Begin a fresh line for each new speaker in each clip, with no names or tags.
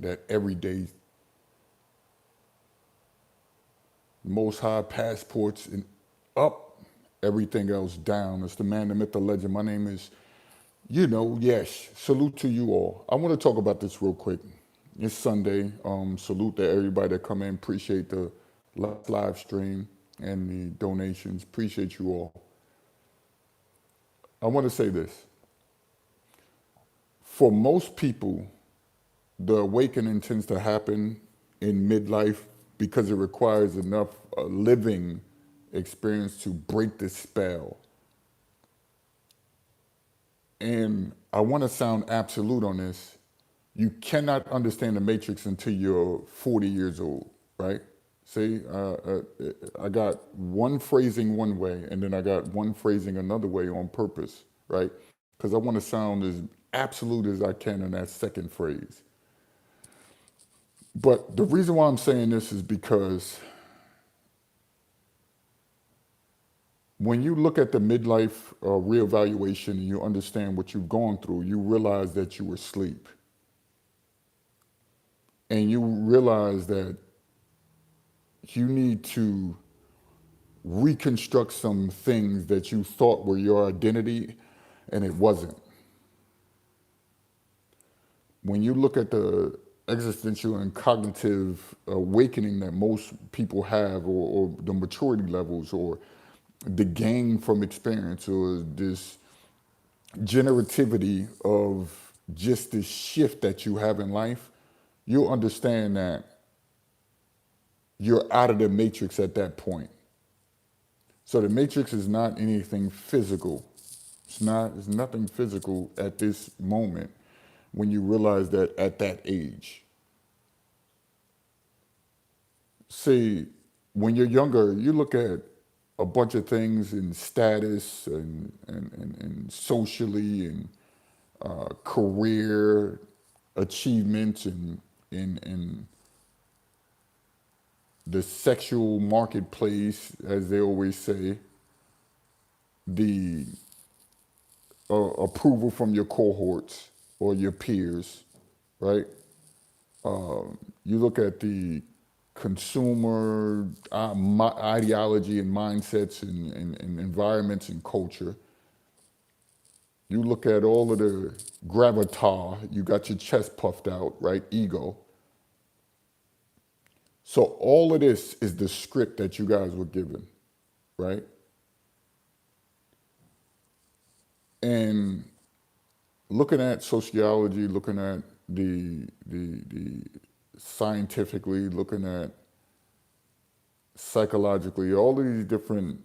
that every day, Most High passports and up, everything else down. It's the man, the myth, the legend. My name is, Yesh. Salute to you all. I want to talk about this real quick. It's Sunday. Salute to everybody that come in. Appreciate the live stream and the donations. Appreciate you all. I want to say this. For most people, the awakening tends to happen in midlife because it requires enough living experience to break the spell. And I want to sound absolute on this. You cannot understand the matrix until you're 40 years old, right? See, I got one phrasing one way, and then I got one phrasing another way on purpose, right? Because I want to sound as absolute as I can in that second phrase. But the reason why I'm saying this is because when you look at the midlife reevaluation and you understand what you've gone through, you realize that you were asleep. And you realize that you need to reconstruct some things that you thought were your identity and it wasn't. When you look at the existential and cognitive awakening that most people have, or the maturity levels, or the gain from experience, or this generativity of just this shift that you have in life, you'll understand that you're out of the matrix at that point. So the matrix is not anything physical. It's nothing physical at this moment when you realize that at that age. See, when you're younger, you look at a bunch of things in status and socially and career achievements and the sexual marketplace, as they always say, the approval from your cohorts or your peers, right? You look at the consumer ideology and mindsets and environments and culture. You look at all of the gravitas, you got your chest puffed out, right? Ego. So all of this is the script that you guys were given, right? And looking at sociology, looking at the scientifically, looking at psychologically, all of these different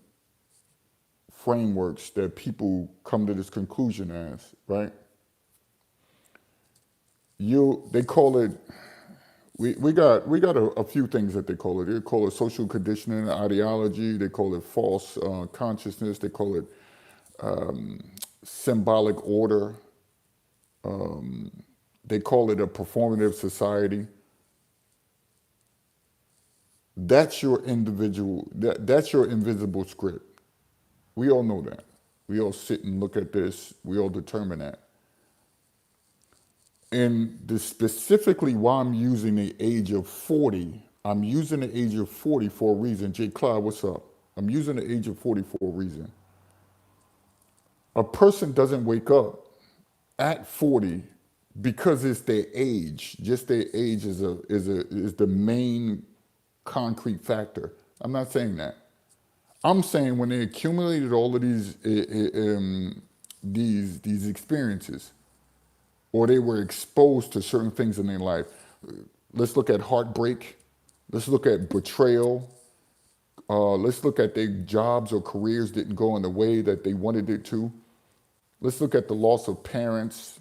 frameworks that people come to this conclusion as, right? They call it, we got a few things that they call it. They call it social conditioning, ideology. They call it false consciousness. They call it symbolic order. They call it a performative society. That's your individual, that's your invisible script. We all know that. We all sit and look at this. We all determine that. And specifically why I'm using the age of 40, I'm using the age of 40 for a reason. Jay Clyde, what's up? I'm using the age of 40 for a reason. A person doesn't wake up at 40 because it's their age. Just their age is the main concrete factor. I'm not saying that. I'm saying when they accumulated all of these experiences, or they were exposed to certain things in their life. Let's look at heartbreak. Let's look at betrayal. Let's look at their jobs or careers didn't go in the way that they wanted it to. Let's look at the loss of parents.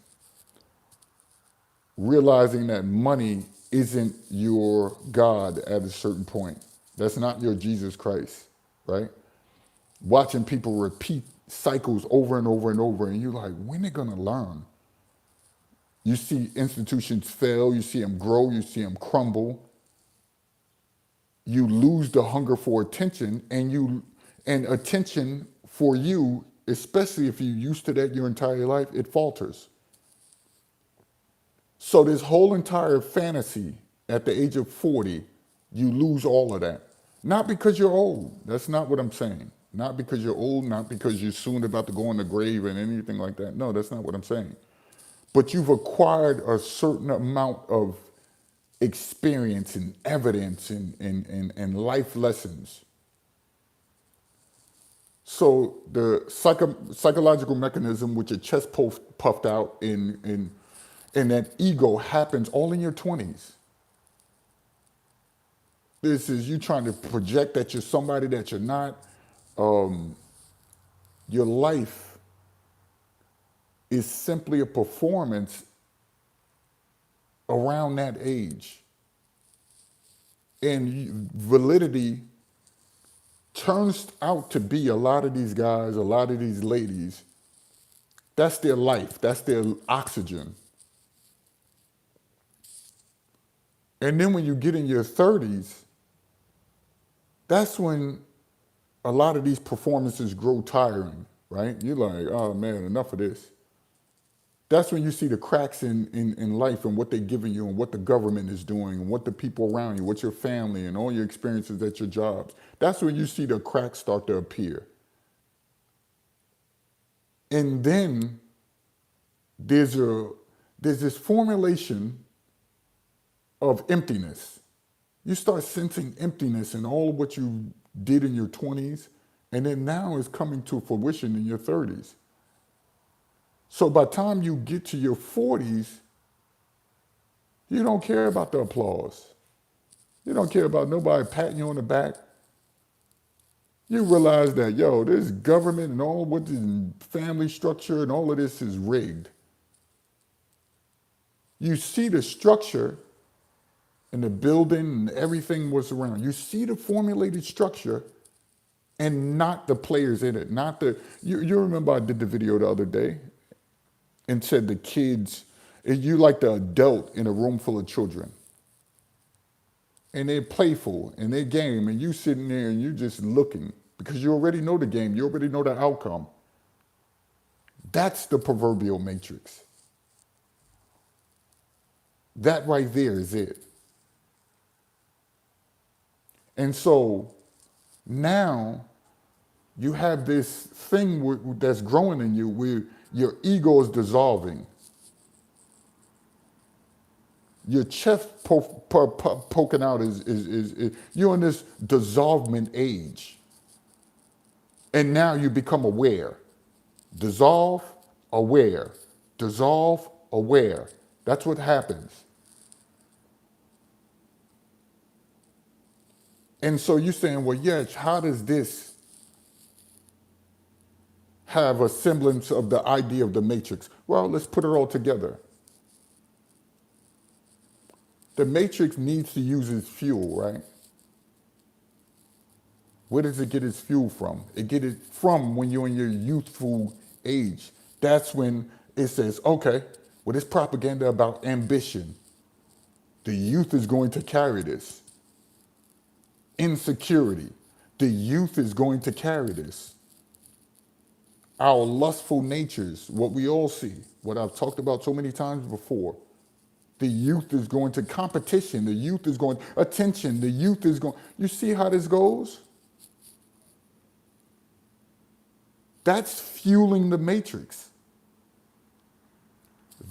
Realizing that money isn't your God at a certain point. That's not your Jesus Christ, right? Watching people repeat cycles over and over and over, and you're like, when are they gonna learn? You see institutions fail, you see them grow, you see them crumble. You lose the hunger for attention, and attention for you, especially if you're used to that your entire life, it falters. So this whole entire fantasy at the age of 40, you lose all of that. Not because you're old. That's not what I'm saying. Not because you're old, not because you're soon about to go in the grave and anything like that. No, that's not what I'm saying. But you've acquired a certain amount of experience and evidence and life lessons. So the psychological mechanism with your chest puffed out and that ego happens all in your 20s. This is you trying to project that you're somebody that you're not. Um, your life is simply a performance around that age. And validity turns out to be a lot of these guys, a lot of these ladies, that's their life, that's their oxygen. And then when you get in your 30s, that's when a lot of these performances grow tiring, right? You're like, oh man, enough of this. That's when you see the cracks in life and what they're giving you and what the government is doing and what the people around you, what your family and all your experiences at your jobs. That's when you see the cracks start to appear. And then there's this formulation of emptiness. You start sensing emptiness in all of what you did in your 20s, and then now it's coming to fruition in your 30s. So by the time you get to your 40s, you don't care about the applause. You don't care about nobody patting you on the back. You realize that, yo, this government and all what this family structure and all of this is rigged. You see the structure and the building and everything was around. You see the formulated structure and not the players in it. Not the you remember I did the video the other day and said the kids, you like the adult in a room full of children. And they're playful and they're game and you sitting there and you just looking because you already know the game, you already know the outcome. That's the proverbial matrix. That right there is it. And so now you have this thing that's growing in you where your ego is dissolving. Your chest poking out is you're in this dissolvement age. And now you become aware. Dissolve, aware. Dissolve, aware. That's what happens. And so you're saying, well, yeah, how does this have a semblance of the idea of the matrix? Well, let's put it all together. The matrix needs to use its fuel, right? Where does it get its fuel from? It get it from when you're in your youthful age. That's when it says, okay, well, this propaganda about ambition, the youth is going to carry this. Insecurity, the youth is going to carry this. Our lustful natures, what we all see, what I've talked about so many times before. The youth is going to competition. The youth is going attention. The youth is going. You see how this goes? That's fueling the matrix.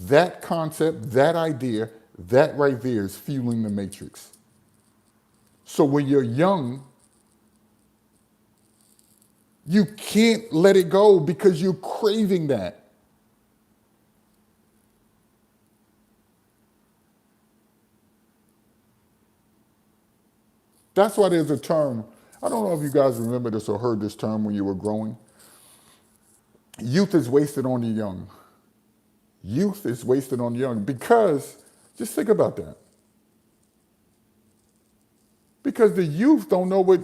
That concept, that idea, that right there is fueling the matrix. So when you're young, you can't let it go because you're craving that. That's why there's a term, I don't know if you guys remember this or heard this term when you were growing. Youth is wasted on the young. Youth is wasted on the young because, just think about that. Because the youth don't know what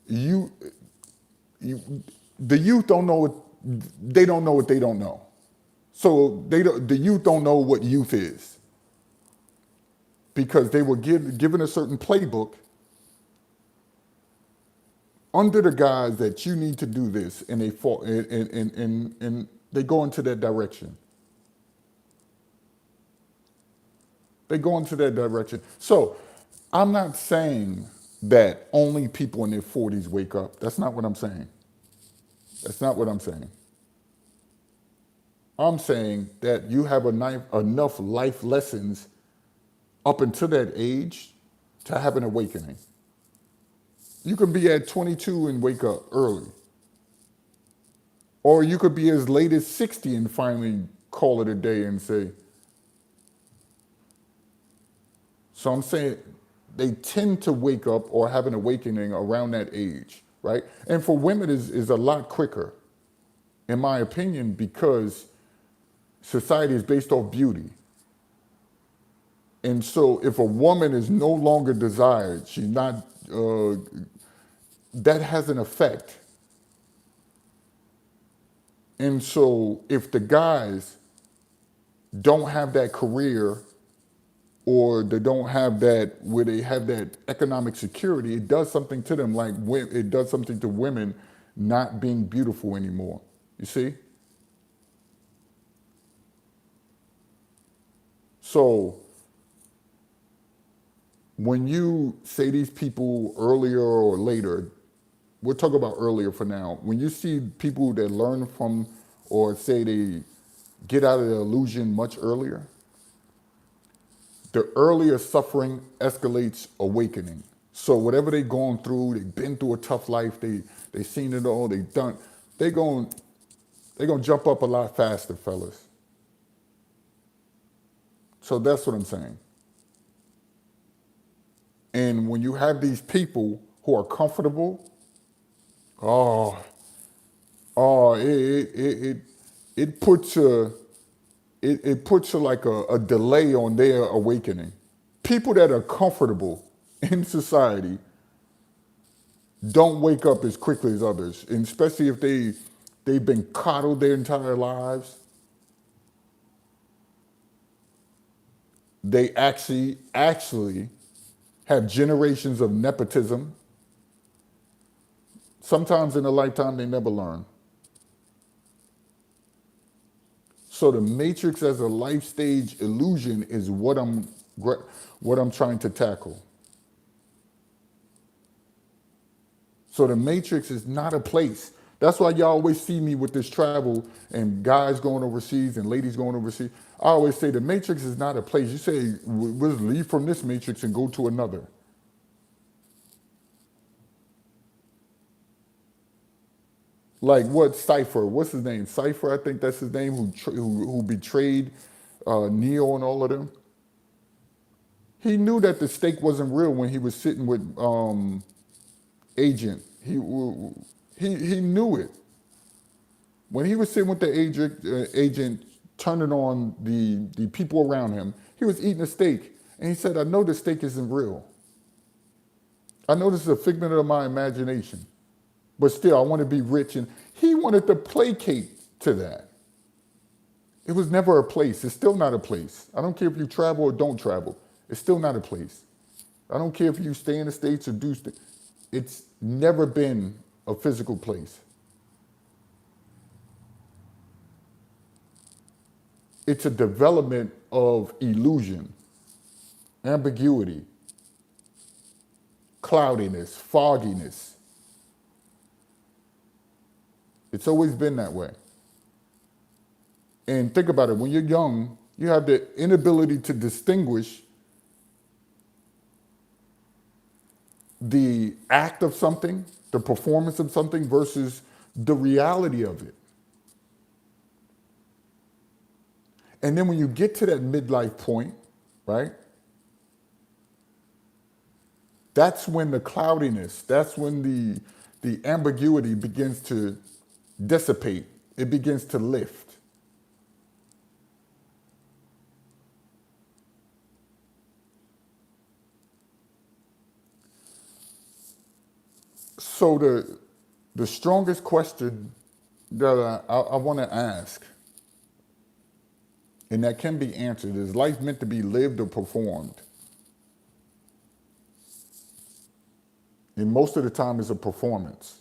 the youth don't know what, they don't know what they don't know. So the youth don't know what youth is. Because they were given a certain playbook under the guise that you need to do this, and they fall and they go into that direction. They go into that direction. So I'm not saying that only people in their 40s wake up. That's not what I'm saying. That's not what I'm saying. I'm saying that you have enough life lessons up until that age to have an awakening. You can be at 22 and wake up early. Or you could be as late as 60 and finally call it a day and say, so I'm saying they tend to wake up or have an awakening around that age, right? And for women is a lot quicker, in my opinion, because society is based off beauty. And so if a woman is no longer desired, she's not, that has an effect. And so if the guys don't have that career or they don't have that, where they have that economic security, it does something to them, like it does something to women not being beautiful anymore. You see? So when you say these people earlier or later, we'll talk about earlier for now. When you see people that learn from or say they get out of the illusion much earlier, the earlier suffering escalates awakening. So whatever they've gone through, they've been through a tough life, they seen it all, they've done, they're going to jump up a lot faster, fellas. So that's what I'm saying. And when you have these people who are comfortable, oh, it puts like a delay on their awakening. People that are comfortable in society don't wake up as quickly as others, and especially if they've been coddled their entire lives. They actually have generations of nepotism. Sometimes in a lifetime they never learn. So the matrix as a life stage illusion is what I'm trying to tackle. So the matrix is not a place. That's why y'all always see me with this travel and guys going overseas and ladies going overseas. I always say the matrix is not a place. You say, we'll leave from this matrix and go to another. Like what Cypher, what's his name? Cypher, I think that's his name, who betrayed Neo and all of them. He knew that the stake wasn't real when he was sitting with Agent. He knew it. When he was sitting with the agent turning on the people around him, he was eating a steak. And he said, I know the steak isn't real. I know this is a figment of my imagination. But still, I want to be rich. And he wanted to placate to that. It was never a place. It's still not a place. I don't care if you travel or don't travel. It's still not a place. I don't care if you stay in the States or do stay. It's never been a physical place. It's a development of illusion, ambiguity, cloudiness, fogginess. It's always been that way. And think about it, when you're young, you have the inability to distinguish the act of something, the performance of something versus the reality of it. And then when you get to that midlife point, right? That's when the cloudiness, that's when the ambiguity begins to dissipate. It begins to lift. So the strongest question that I want to ask, and that can be answered, is life meant to be lived or performed? And most of the time it's a performance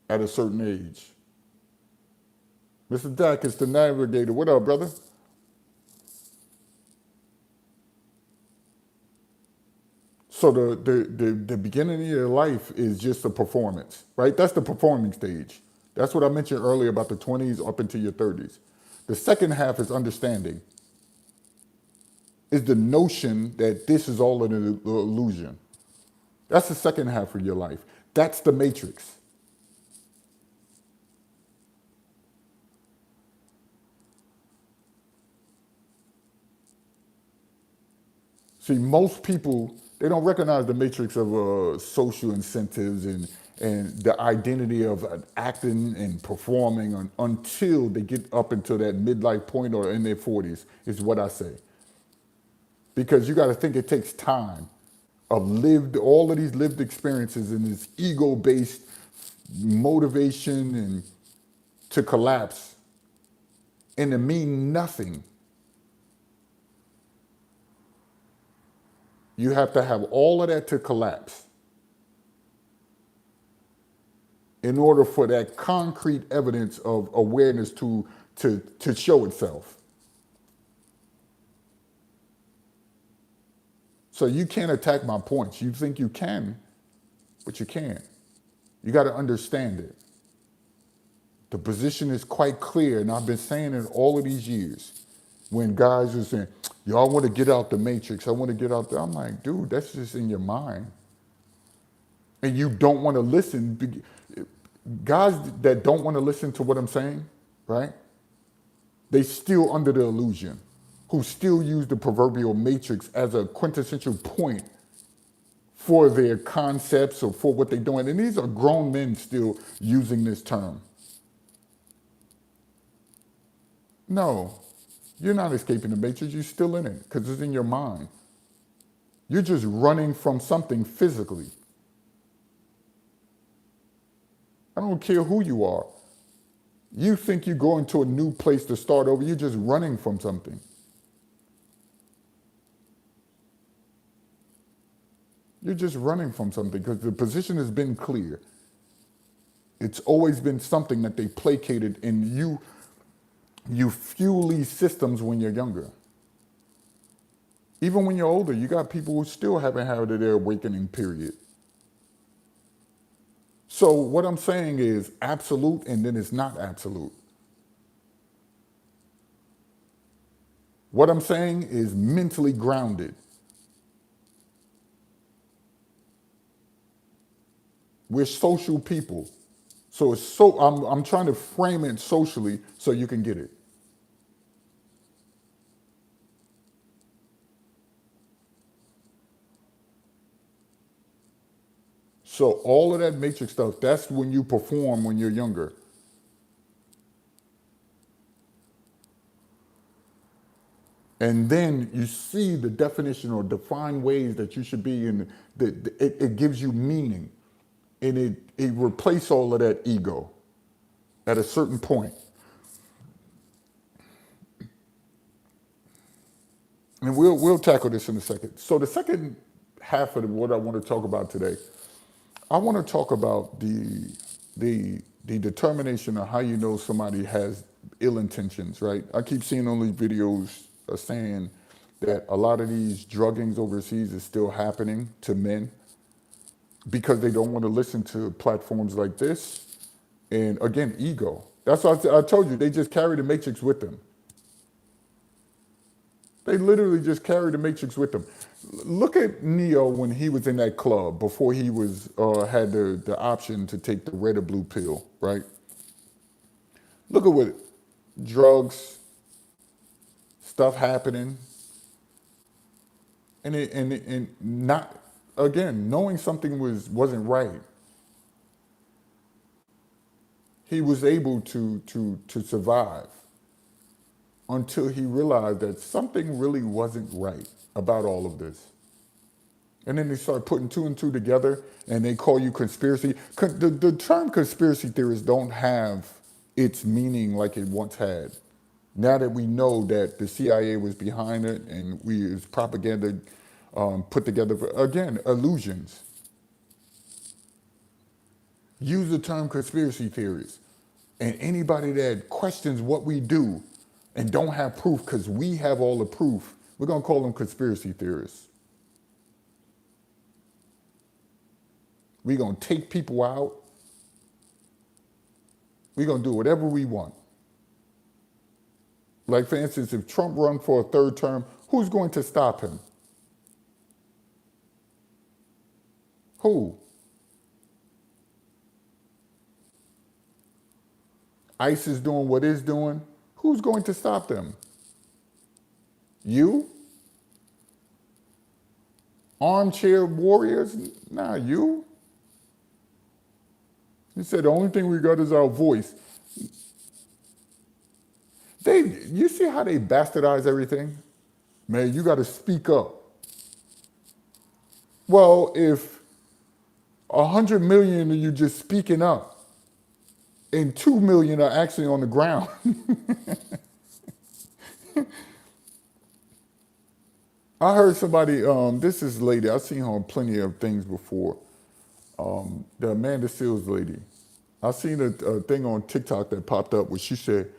at a certain age. Mr. Dak is the navigator. What up, brother? So the beginning of your life is just a performance, right? That's the performing stage. That's what I mentioned earlier about the 20s up into your 30s. The second half is understanding, is the notion that this is all an illusion. That's the second half of your life. That's the matrix. See, most people, they don't recognize the matrix of social incentives and the identity of acting and performing until they get up into that midlife point or in their 40s, is what I say. Because you got to think it takes time of all of these lived experiences and this ego-based motivation and to collapse and to mean nothing. You have to have all of that to collapse in order for that concrete evidence of awareness to show itself. So you can't attack my points. You think you can, but you can't. You got to understand it. The position is quite clear, and I've been saying it all of these years. When guys are saying, y'all want to get out the matrix, I want to get out there. I'm like, dude, that's just in your mind. And you don't want to listen. Guys that don't want to listen to what I'm saying, right? They still under the illusion, who still use the proverbial matrix as a quintessential point for their concepts or for what they're doing. And these are grown men still using this term. No, you're not escaping the matrix. You're still in it because it's in your mind. You're just running from something physically. I don't care who you are. You think you're going to a new place to start over. You're just running from something. You're just running from something because the position has been clear. It's always been something that they placated, and you fuel these systems when you're younger. Even when you're older, you got people who still haven't had their awakening period. So what I'm saying is absolute, and then it's not absolute. What I'm saying is mentally grounded. We're social people. So I'm trying to frame it socially so you can get it. So all of that matrix stuff, that's when you perform when you're younger. And then you see the definition or defined ways that you should be in. It gives you meaning. And it replaces all of that ego at a certain point. And we'll tackle this in a second. So the second half of what I want to talk about today, I want to talk about the determination of how you know somebody has ill intentions, right? I keep seeing all these videos saying that a lot of these druggings overseas is still happening to men because they don't want to listen to platforms like this. And again, ego. That's why I told you, they just carry the matrix with them. They literally just carry the matrix with them. Look at Neo when he was in that club before he was had the option to take the red or blue pill, right? Look at what drugs, stuff happening, and not again knowing something wasn't right. He was able to survive until he realized that something really wasn't right about all of this. And then they start putting two and two together and they call you conspiracy. The term conspiracy theorists don't have its meaning like it once had. Now that we know that the CIA was behind it and it's propaganda put together, again, illusions. Use the term conspiracy theories. And anybody that questions what we do and don't have proof because we have all the proof, we're going to call them conspiracy theorists. We're going to take people out. We're going to do whatever we want. Like, for instance, if Trump runs for a third term, who's going to stop him? Who? ICE is doing what it's doing. Who's going to stop them? You? Armchair warriors? Nah, you. He said the only thing we got is our voice. You see how they bastardize everything? Man, you got to speak up. Well, if 100 million of you just speaking up and 2 million are actually on the ground. I heard somebody, this is lady, I've seen her on plenty of things before. The Amanda Seals lady. I seen a thing on TikTok that popped up where she said,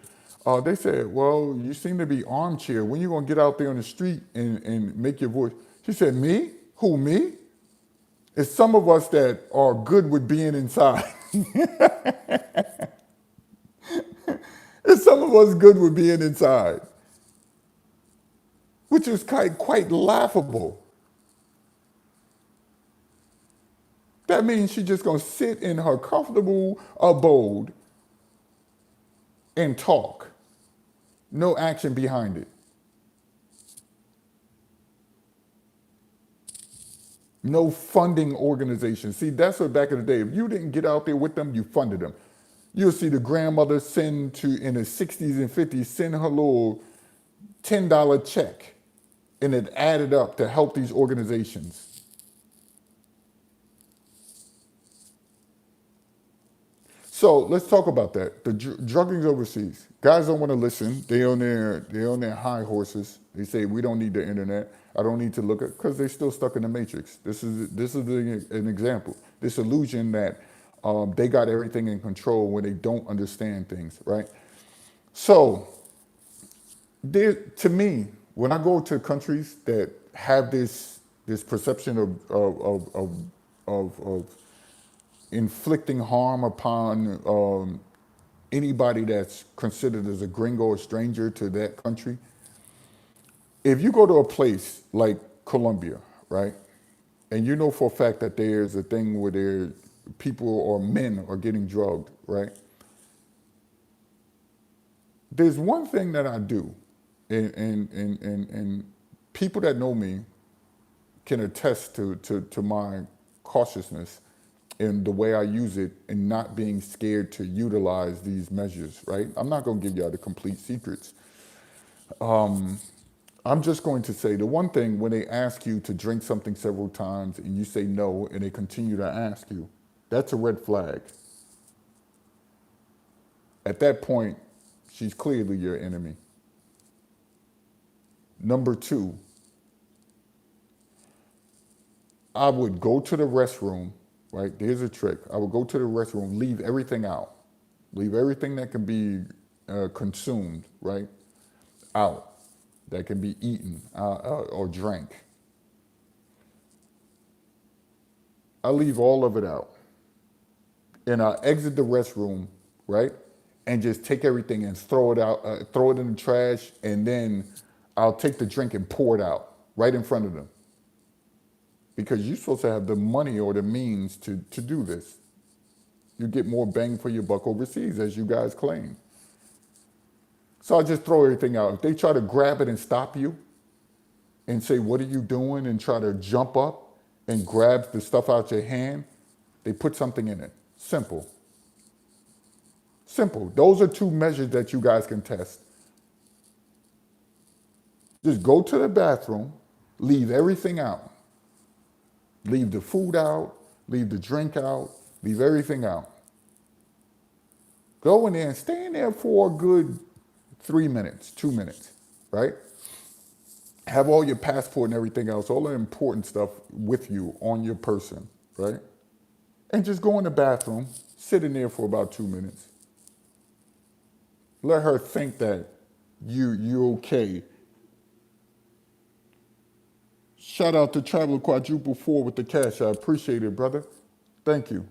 they said, well, you seem to be armchair. When you going to get out there on the street and make your voice? She said, me? Who, me? It's some of us that are good with being inside. It's some of us good with being inside, which is quite laughable. That means she's just going to sit in her comfortable abode and talk. No action behind it. No funding organization. See, that's what back in the day, if you didn't get out there with them, you funded them. You'll see the grandmother send in the 60s and 50s, send her little $10 check, and it added up to help these organizations. So let's talk about that. The drugging's overseas. Guys don't want to listen. They're on their high horses. They say we don't need the internet. I don't need to look at, because they're still stuck in the matrix. This is an example. This illusion that they got everything in control when they don't understand things, right? So to me, when I go to countries that have this perception of inflicting harm upon anybody that's considered as a gringo or stranger to that country. If you go to a place like Colombia, right, and you know for a fact that there's a thing where people or men are getting drugged, right, there's one thing that I do, and people that know me can attest to my cautiousness and the way I use it and not being scared to utilize these measures, right? I'm not going to give y'all the complete secrets. I'm just going to say the one thing, when they ask you to drink something several times and you say no and they continue to ask you, that's a red flag. At that point, she's clearly your enemy. Number two, I would go to the restroom, right? There's a trick. I would go to the restroom, leave everything out. Leave everything that can be consumed, right, out. That can be eaten or drank. I leave all of it out. And I exit the restroom, right, and just take everything and throw it out, throw it in the trash, and then I'll take the drink and pour it out right in front of them. Because you're supposed to have the money or the means to do this. You get more bang for your buck overseas, as you guys claim. So I just throw everything out. If they try to grab it and stop you and say, what are you doing? And try to jump up and grab the stuff out your hand, they put something in it. Simple. Simple. Those are two measures that you guys can test. Just go to the bathroom, leave everything out. Leave the food out, leave the drink out, leave everything out. Go in there and stay in there for a good 3 minutes, 2 minutes, right? Have all your passport and everything else, all the important stuff with you on your person, right? And just go in the bathroom, sit in there for about 2 minutes. Let her think that you're okay. Shout out to Travel Quadruple 4 with the cash. I appreciate it, brother. Thank you.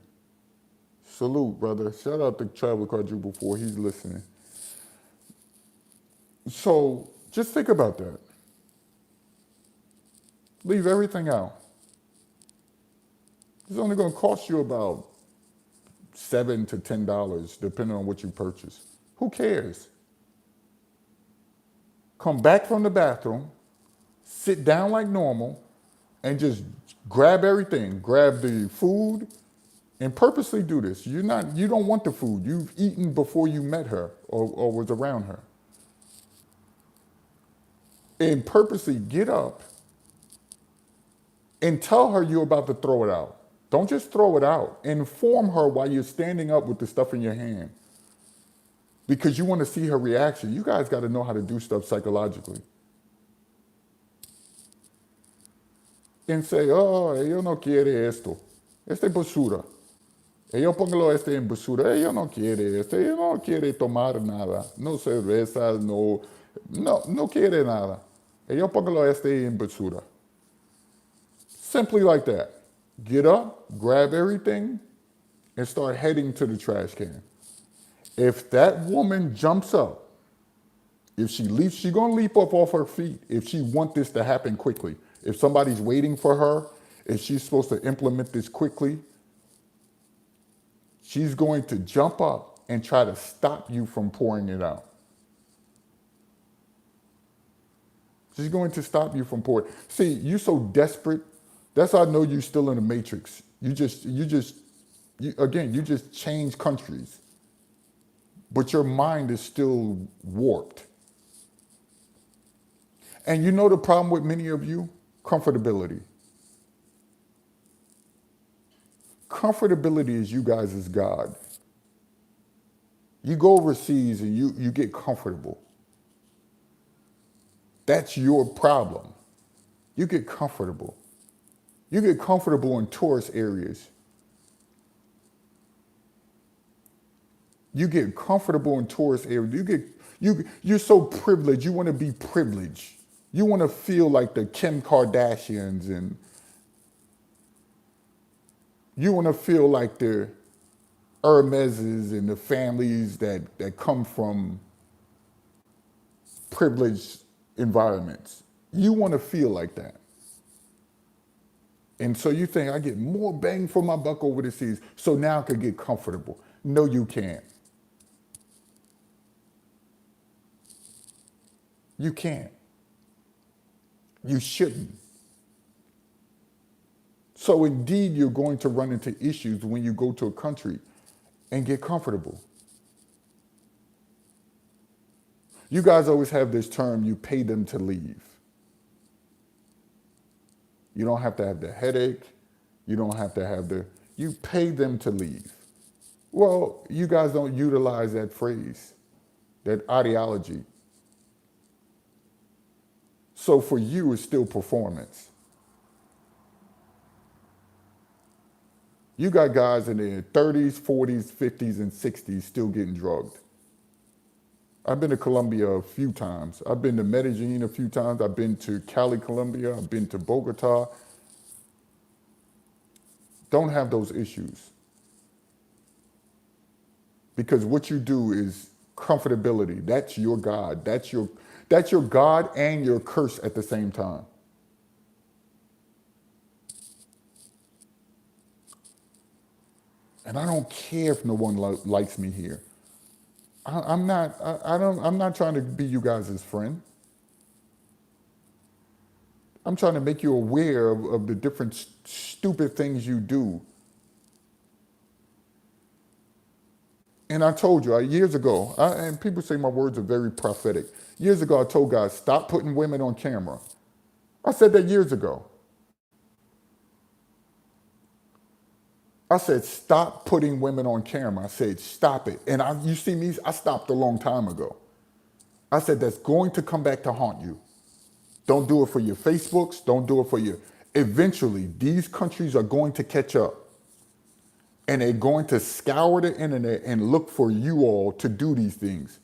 Salute, brother. Shout out to Travel Quadruple 4. He's listening. So just think about that. Leave everything out. It's only going to cost you about $7 to $10, depending on what you purchase. Who cares? Come back from the bathroom, sit down like normal, and just grab everything. Grab the food, and purposely do this. You don't want the food. You've eaten before you met her or was around her. And purposely get up and tell her you're about to throw it out. Don't just throw it out. Inform her while you're standing up with the stuff in your hand. Because you want to see her reaction. You guys got to know how to do stuff psychologically. And say, oh, ella no quiere esto. Esta es basura. Ella póngalo este en basura. Ella no quiere esto. Ella no quiere tomar nada. No cerveza, no quiere nada. Ella póngalo este en basura. Simply like that. Get up, grab everything, and start heading to the trash can. If that woman jumps up, if she leaps, she's going to leap up off her feet if she wants this to happen quickly. If somebody's waiting for her, if she's supposed to implement this quickly, she's going to jump up and try to stop you from pouring it out. She's going to stop you from pouring. See, you're so desperate. That's how I know you're still in the matrix. You just change countries. But your mind is still warped. And you know the problem with many of you? Comfortability. Comfortability is you guys as God. You go overseas and you get comfortable. That's your problem. You get comfortable. You get comfortable in tourist areas. You get comfortable in tourist areas. You're so privileged. You want to be privileged. You want to feel like the Kim Kardashians, and you want to feel like the Hermeses and the families that come from privileged environments. You want to feel like that. And so you think, I get more bang for my buck over the seas, so now I could get comfortable. No, you can't. You can't. You shouldn't. So indeed, you're going to run into issues when you go to a country and get comfortable. You guys always have this term, you pay them to leave. You don't have to have the headache. You don't have to have you pay them to leave. Well, you guys don't utilize that phrase, that ideology. So for you, it's still performance. You got guys in their 30s, 40s, 50s, and 60s still getting drugged. I've been to Colombia a few times. I've been to Medellin a few times. I've been to Cali, Colombia. I've been to Bogota. Don't have those issues. Because what you do is comfortability. That's your God. That's your God and your curse at the same time. And I don't care if no one likes me here. I'm not trying to be you guys' friend. I'm trying to make you aware of the different stupid things you do. And I told you, years ago, and people say my words are very prophetic. Years ago, I told guys, stop putting women on camera. I said that years ago. I said, stop putting women on camera. I said, stop it. And you see me, I stopped a long time ago. I said, that's going to come back to haunt you. Don't do it for your Facebooks. Don't do it for your... Eventually, these countries are going to catch up. And they're going to scour the internet and look for you all to do these things.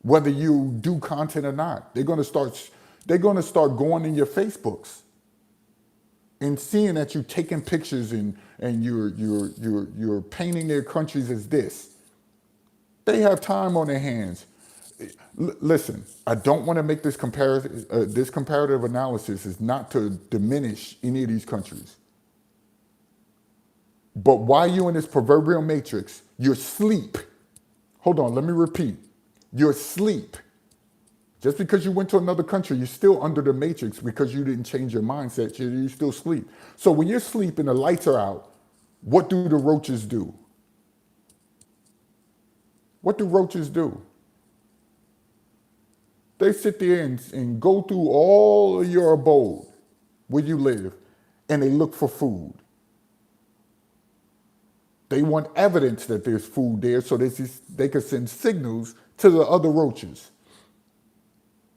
Whether you do content or not. They're going to start going in your Facebooks. and seeing that you're taking pictures and you're painting their countries as this. They have time on their hands. Listen, I don't want to make this comparative. This comparative analysis is not to diminish any of these countries. But while you're in this proverbial matrix, you're asleep. Hold on, let me repeat. You're asleep. Just because you went to another country, you're still under the matrix because you didn't change your mindset. You still sleep. So when you're asleep and the lights are out, what do the roaches do? What do roaches do? They sit there and go through all of your abode where you live, and they look for food. They want evidence that there's food there so they can send signals to the other roaches.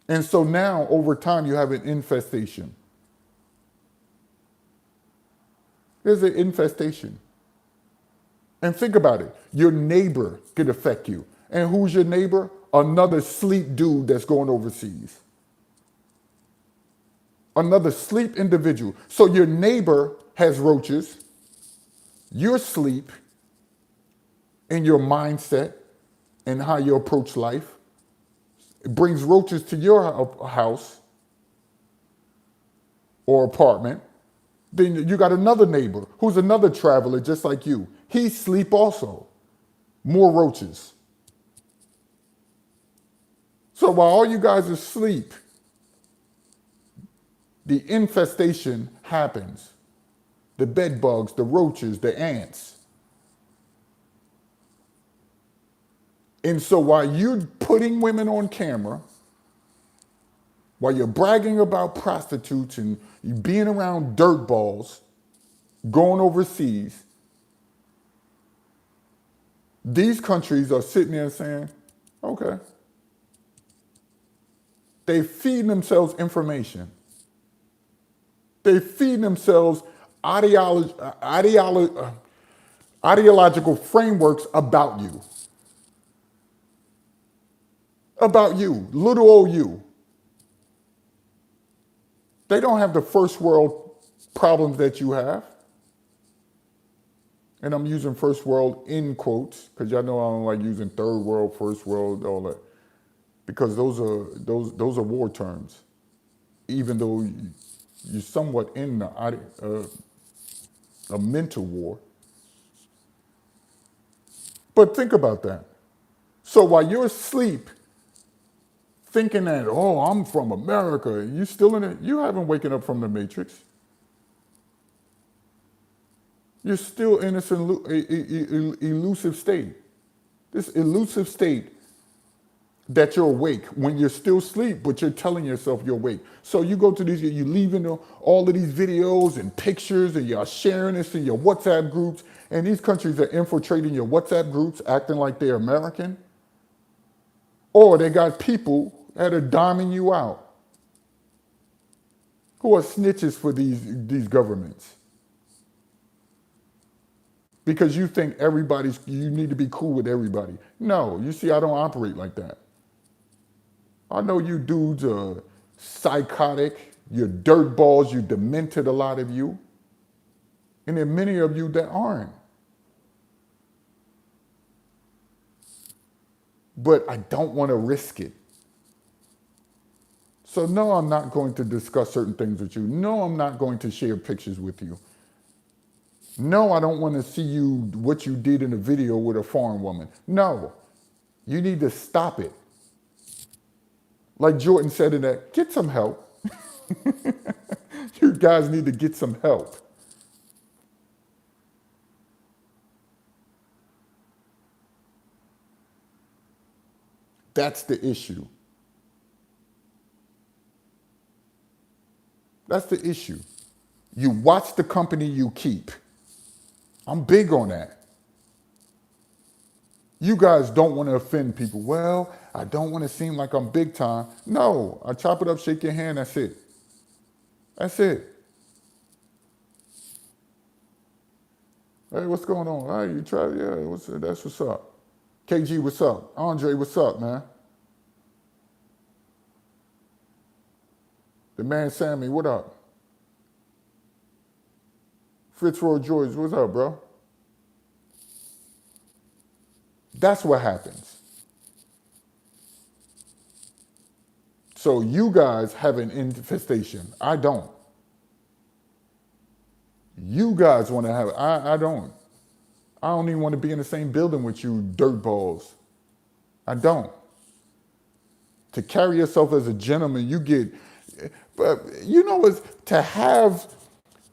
And so now, over time, you have an infestation. There's an infestation. And think about it. Your neighbor could affect you. And who's your neighbor? Another sleep dude that's going overseas. Another sleep individual. So your neighbor has roaches. Your sleep and your mindset and how you approach life. It brings roaches to your house or apartment. Then you got another neighbor who's another traveler just like you. He sleep also. More roaches. So while all you guys are asleep, the infestation happens. The bed bugs, the roaches, the ants. And so while you're putting women on camera, while you're bragging about prostitutes and you being around dirt balls, going overseas, these countries are sitting there saying, okay. They feed themselves information. They feed themselves ideological frameworks about you. About you, little old you. They don't have the first world problems that you have. And I'm using first world in quotes, because y'all know I don't like using third world, first world, all that. Because those are war terms. Even though you're somewhat in a mental war. But think about that. So while you're asleep, thinking that, oh, I'm from America, you still in it, you haven't waken up from the matrix. You're still in this elusive state. This elusive state that you're awake when you're still asleep, but you're telling yourself you're awake. So you go to these, you're leaving all of these videos and pictures, and you're sharing this in your WhatsApp groups, and these countries are infiltrating your WhatsApp groups, acting like they're American. Or they got people that are diming you out, who are snitches for these governments. Because you think you need to be cool with everybody. No, you see, I don't operate like that. I know you dudes are psychotic, you're dirt balls, you're demented, a lot of you. And there are many of you that aren't. But I don't want to risk it. So no, I'm not going to discuss certain things with you. No, I'm not going to share pictures with you. No, I don't want to see what you did in a video with a foreign woman. No, you need to stop it. Like Jordan said in that, get some help. You guys need to get some help. That's the issue. That's the issue. You watch the company you keep. I'm big on that. You guys don't want to offend people. Well, I don't want to seem like I'm big time. No, I chop it up, shake your hand, that's it. That's it. Hey, what's going on? Hey, you try? Yeah, that's what's up. KG, what's up? Andre, what's up, man? The man Sammy, what up? Fitzroy George, what's up, bro? That's what happens. So you guys have an infestation. I don't. You guys want to have, I don't. I don't even want to be in the same building with you dirtballs. I don't. To carry yourself as a gentleman, you get, but you know what, to have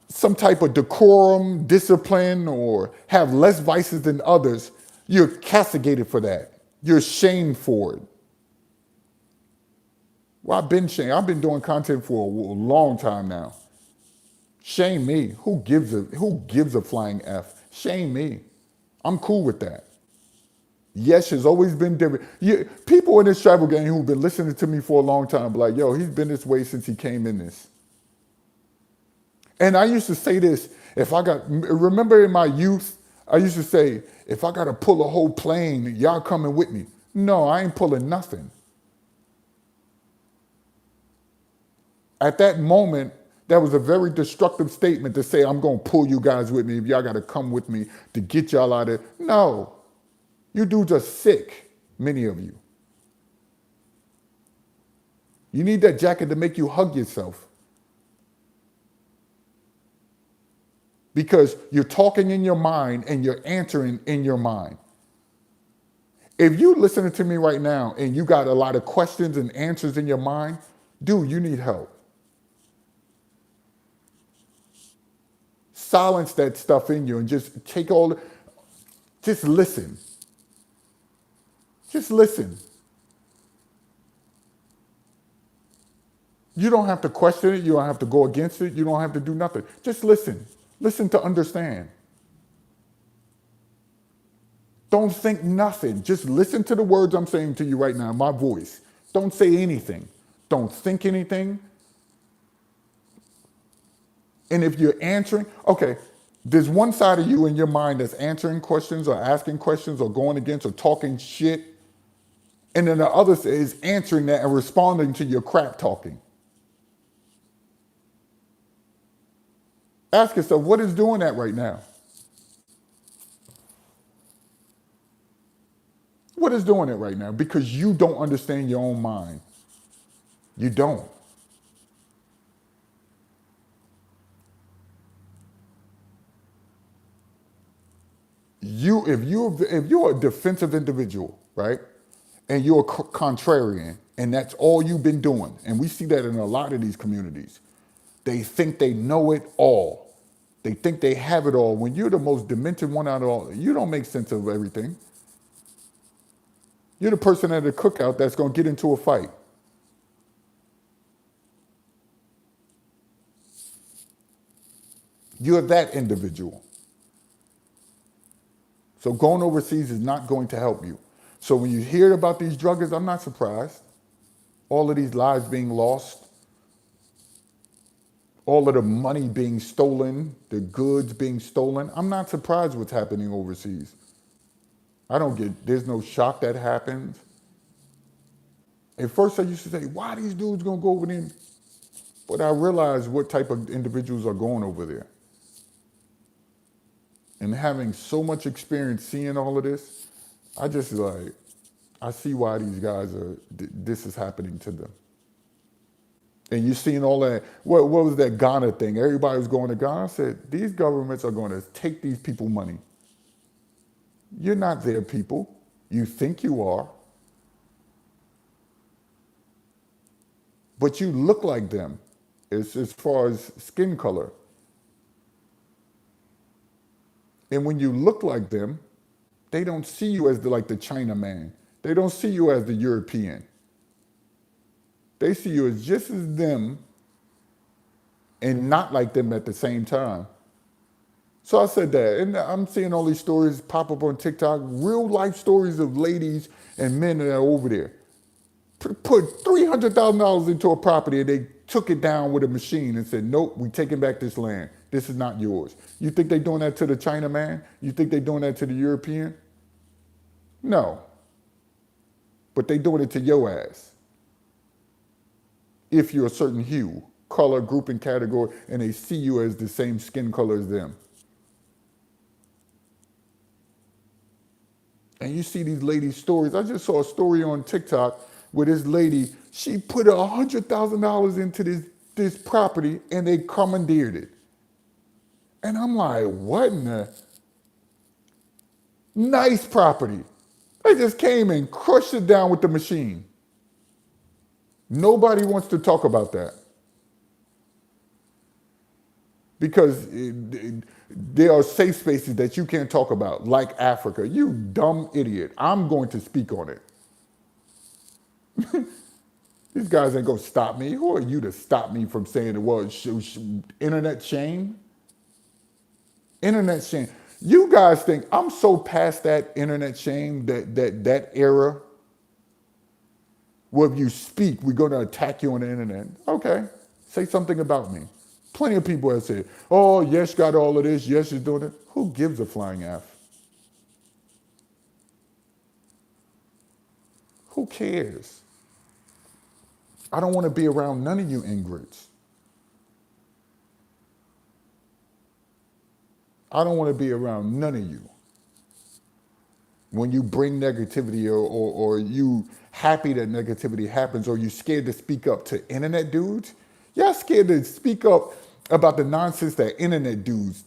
some type of decorum, discipline, or have less vices than others, you're castigated for that. You're shamed for it. Well, I've been shamed. I've been doing content for a long time now. Shame me. Who gives a flying F? Shame me. I'm cool with that. Yes has always been different. People in this travel game who've been listening to me for a long time be like, yo, he's been this way since he came in this. And I used to say this, remember in my youth, I used to say, if I got to pull a whole plane, y'all coming with me. No, I ain't pulling nothing. At that moment, that was a very destructive statement to say, I'm going to pull you guys with me if y'all got to come with me to get y'all out of. No, you dudes are sick, many of you. You need that jacket to make you hug yourself. Because you're talking in your mind and you're answering in your mind. If you listening to me right now and you got a lot of questions and answers in your mind, dude, you need help. Silence that stuff in you and just just listen. Just listen. You don't have to question it. You don't have to go against it. You don't have to do nothing. Just listen. Listen to understand. Don't think nothing. Just listen to the words I'm saying to you right now, my voice. Don't say anything. Don't think anything. And if you're answering, okay, there's one side of you in your mind that's answering questions or asking questions or going against or talking shit. And then the other is answering that and responding to your crap talking. Ask yourself, what is doing that right now? What is doing it right now? Because you don't understand your own mind. You don't. If you're a defensive individual, right, and you're a contrarian, and that's all you've been doing, and we see that in a lot of these communities, they think they know it all. They think they have it all. When you're the most demented one out of all, you don't make sense of everything. You're the person at a cookout that's going to get into a fight. You're that individual. So going overseas is not going to help you. So when you hear about these druggers, I'm not surprised. All of these lives being lost, all of the money being stolen, the goods being stolen. I'm not surprised what's happening overseas. There's no shock that happens. At first I used to say, why are these dudes gonna go over there? But I realized what type of individuals are going over there. And having so much experience seeing all of this, I see why these guys this is happening to them. And you're seeing all that, what was that Ghana thing? Everybody was going to Ghana. I said, these governments are going to take these people money. You're not their people. You think you are. But you look like them as far as skin color. And when you look like them, they don't see you as like the China man. They don't see you as the European. They see you as just as them and not like them at the same time. So I said that, and I'm seeing all these stories pop up on TikTok, real life stories of ladies and men that are over there. Put $300,000 into a property and they took it down with a machine and said, nope, we taking back this land. This is not yours. You think they doing that to the China man? You think they doing that to the European? No. But they doing it to your ass. If you're a certain hue, color, group, and category, and they see you as the same skin color as them. And you see these ladies' stories. I just saw a story on TikTok where this lady, she put $100,000 into this property and they commandeered it. And I'm like, what in the nice property? They just came and crushed it down with the machine. Nobody wants to talk about that because there are safe spaces that you can't talk about, like Africa. You dumb idiot. I'm going to speak on it. These guys ain't gonna stop me. Who are you to stop me from saying the word internet shame? Internet shame. You guys think I'm so past that internet shame, that era where if you speak, we're gonna attack you on the internet. Okay, say something about me. Plenty of people have said, oh, Yesh got all of this, Yesh is doing it. Who gives a flying F? Who cares? I don't want to be around none of you ingrates. I don't want to be around none of you. When you bring negativity or you happy that negativity happens or you scared to speak up to internet dudes, y'all scared to speak up about the nonsense that internet dudes.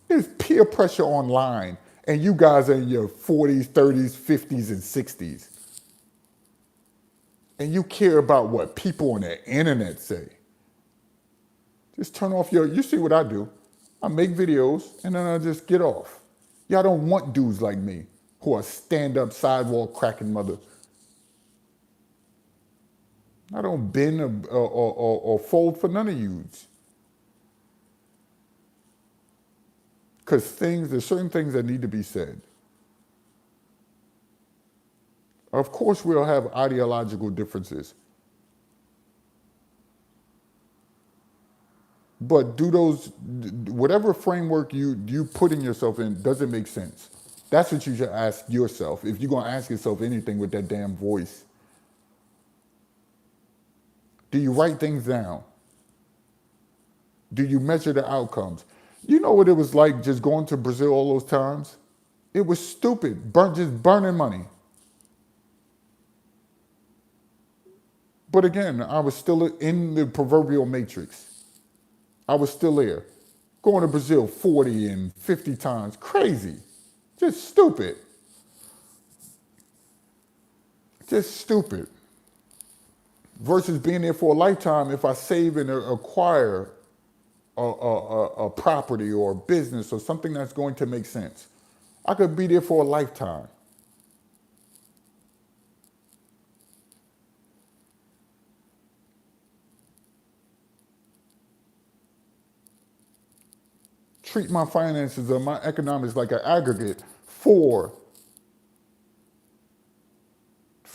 There's peer pressure online and you guys are in your 40s, 30s, 50s, and 60s. And you care about what people on the internet say. Just turn off you see what I do. I make videos and then I just get off. Y'all don't want dudes like me who are stand-up sidewalk cracking mother. I don't bend or fold for none of yous. Because there's certain things that need to be said. Of course we'll have ideological differences. But whatever framework you putting yourself in doesn't make sense. That's what you should ask yourself. If you're gonna ask yourself anything with that damn voice. Do you write things down? Do you measure the outcomes? You know what it was like just going to Brazil all those times? It was stupid, just burning money. But again, I was still in the proverbial matrix. I was still there. Going to Brazil 40 and 50 times, crazy. Just stupid. Just stupid. Versus being there for a lifetime if I save and acquire a property or a business or something that's going to make sense. I could be there for a lifetime. Treat my finances or my economics like an aggregate for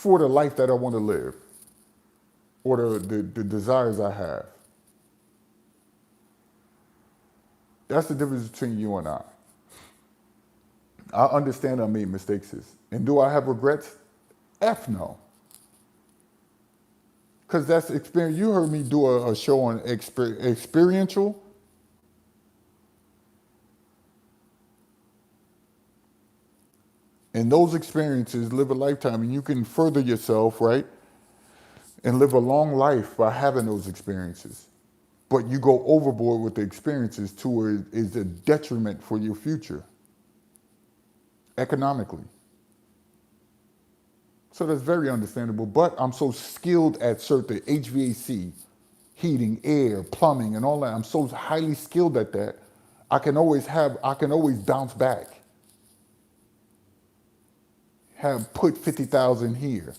the life that I want to live or the desires I have. That's the difference between you and I. I understand I made mistakes. And do I have regrets? F no. Because that's experience. You heard me do a show on experiential. And those experiences live a lifetime and you can further yourself, right? And live a long life by having those experiences. But you go overboard with the experiences to where it is a detriment for your future. Economically. So that's very understandable. But I'm so skilled at certain HVAC, heating, air, plumbing, and all that. I'm so highly skilled at that. I can always bounce back. Put 50,000 here.